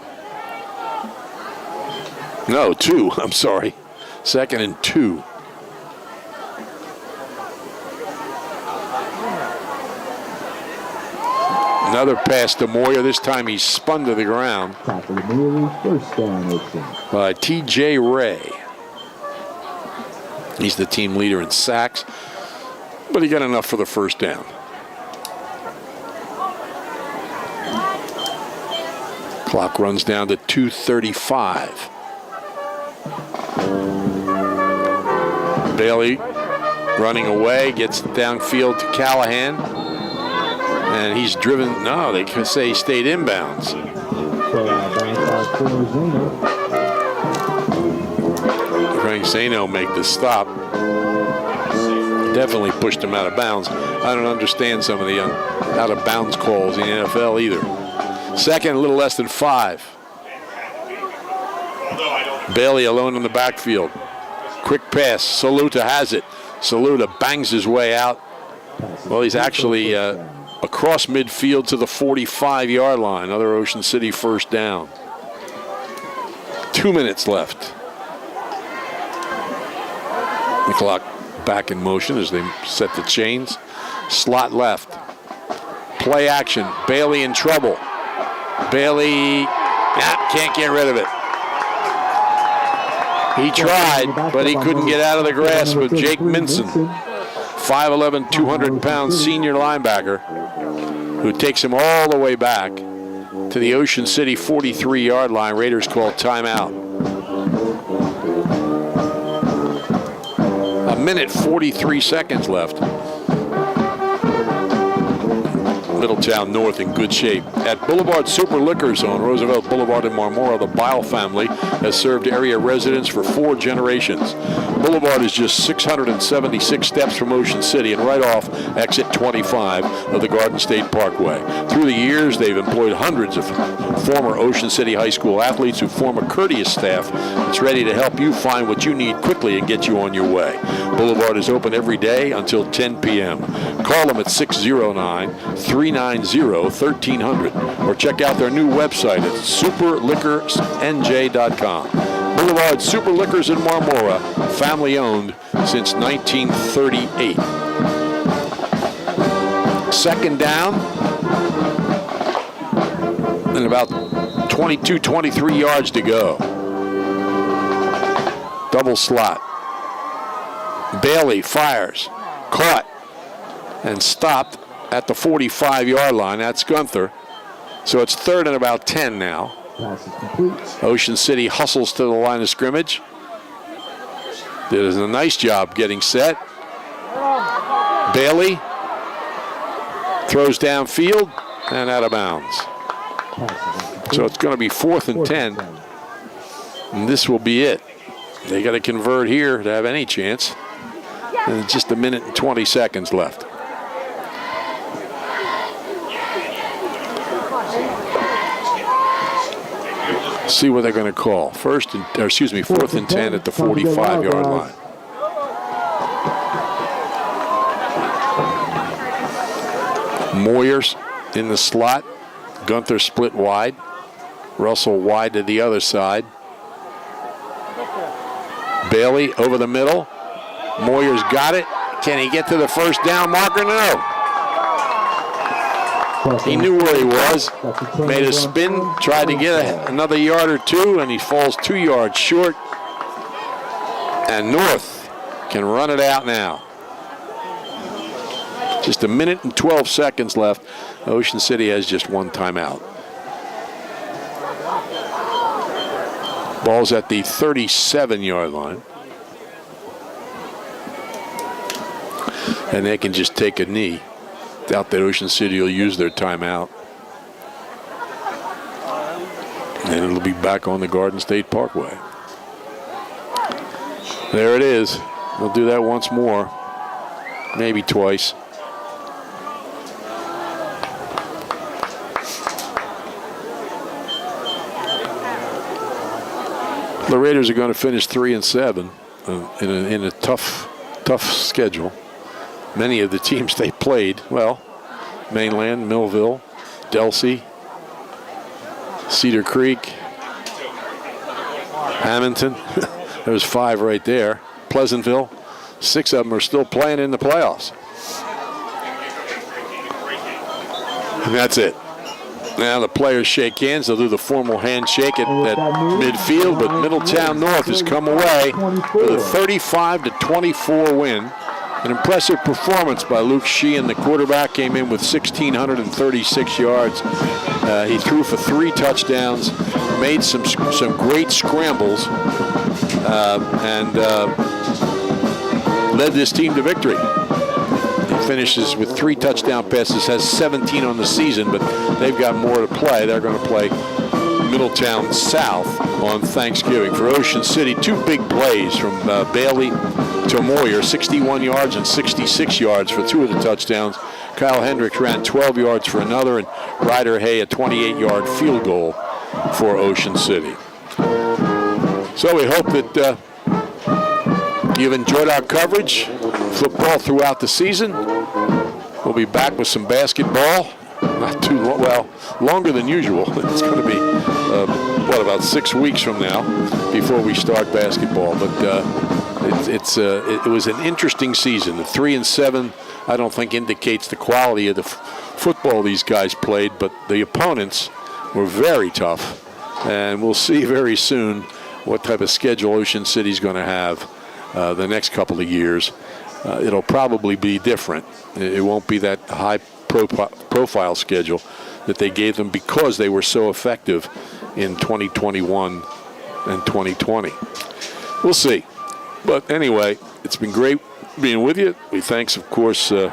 No, 2. I'm sorry. Second and 2. Another pass to Moyer. This time he's spun to the ground by T.J. Ray. He's the team leader in sacks, but he got enough for the first down. Clock runs down to 2:35. Bailey running away, gets downfield to Callahan. And he's driven. No, they can say he stayed inbounds. Frank Zeno make the stop. Definitely pushed him out of bounds. I don't understand some of the out of bounds calls in the NFL either. Second, a little less than 5. Bailey alone in the backfield. Quick pass. Saluta has it. Saluta bangs his way out Well, he's actually across midfield to the 45-yard line. Another Ocean City first down. 2 minutes left. The clock back in motion as they set the chains. Slot left. Play action. Bailey in trouble. Bailey can't get rid of it. He tried, but he couldn't get out of the grasp of Jake Minson, 5'11", 200-pound senior linebacker, who takes him all the way back to the Ocean City 43-yard line. Raiders call timeout. A minute 43 seconds left. Middletown North in good shape. At Boulevard Super Liquors on Roosevelt Boulevard in Marmora, the Bile family has served area residents for 4 generations. Boulevard is just 676 steps from Ocean City and right off exit 25 of the Garden State Parkway. Through the years, they've employed hundreds of former Ocean City High School athletes who form a courteous staff that's ready to help you find what you need quickly and get you on your way. Boulevard is open every day until 10 p.m. Call them at 609-390-1300 or check out their new website at superliquorsnj.com. Boulevard Super Liquors in Marmora, family owned since 1938. Second down and about 22, 23 yards to go. Double slot. Bailey fires, caught, and stopped at the 45-yard line. That's Gunther. So it's 3rd and about 10 now. Ocean City hustles to the line of scrimmage. Does a nice job getting set. Bailey throws downfield and out of bounds. So it's going to be 4th and 10. And this will be it. They got to convert here to have any chance. And just a minute and 20 seconds left. See what they're going to call. 4th and 10 at the 45-yard line. Moyers in the slot. Gunther split wide. Russell wide to the other side. Bailey over the middle. Moyers got it. Can he get to the first down marker? No. He knew where he was. Made a spin, tried to get another yard or two, and he falls 2 yards short. And North can run it out now. Just a minute and 12 seconds left. Ocean City has just one timeout. Ball's at the 37-yard line. And they can just take a knee. Doubt that Ocean City will use their timeout. And it'll be back on the Garden State Parkway. There it is. We'll do that once more. Maybe twice. The Raiders are going to finish 3-7 in a tough schedule. Many of the teams they played, well, Mainland, Millville, Delsea, Cedar Creek, Hamilton. There's 5 right there. Pleasantville. 6 of them are still playing in the playoffs. And that's it. Now the players shake hands. They'll do the formal handshake at midfield, but Middletown North has come away with a 35-24 win. An impressive performance by Luke Sheehan. The quarterback came in with 1,636 yards. He threw for 3 touchdowns, made some great scrambles, and led this team to victory. He finishes with 3 touchdown passes, has 17 on the season, but they've got more to play. They're going to play Middletown South on Thanksgiving. For Ocean City, 2 big plays from Bailey to Moyer, 61 yards and 66 yards for 2 of the touchdowns. Kyle Hendricks ran 12 yards for another, and Ryder Hay a 28-yard field goal for Ocean City. So we hope that you've enjoyed our coverage, football throughout the season. we'll be back with some basketball. Not too long, well, longer than usual. It's going to be, about 6 weeks from now before we start basketball. But it was an interesting season. The 3-7, I don't think indicates the quality of the football these guys played, but the opponents were very tough. And we'll see very soon what type of schedule Ocean City's going to have the next couple of years. It'll probably be different. It won't be that high profile schedule that they gave them because they were so effective in 2021 and 2020. We'll see. But anyway, it's been great being with you. We thanks, of course, to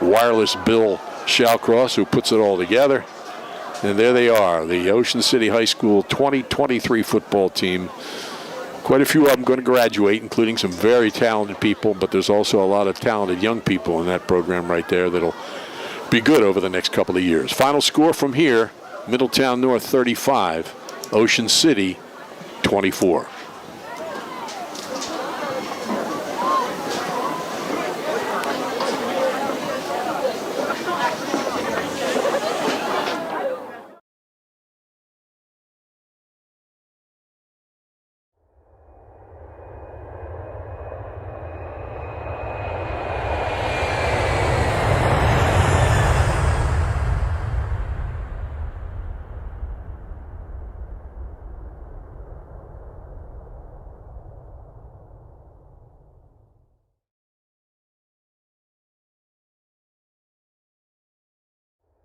Wireless Bill Shallcross, who puts it all together. And there they are, the Ocean City High School 2023 football team. Quite a few of them going to graduate, including some very talented people, but there's also a lot of talented young people in that program right there that'll be good over the next couple of years. Final score from here, Middletown North 35, Ocean City 24.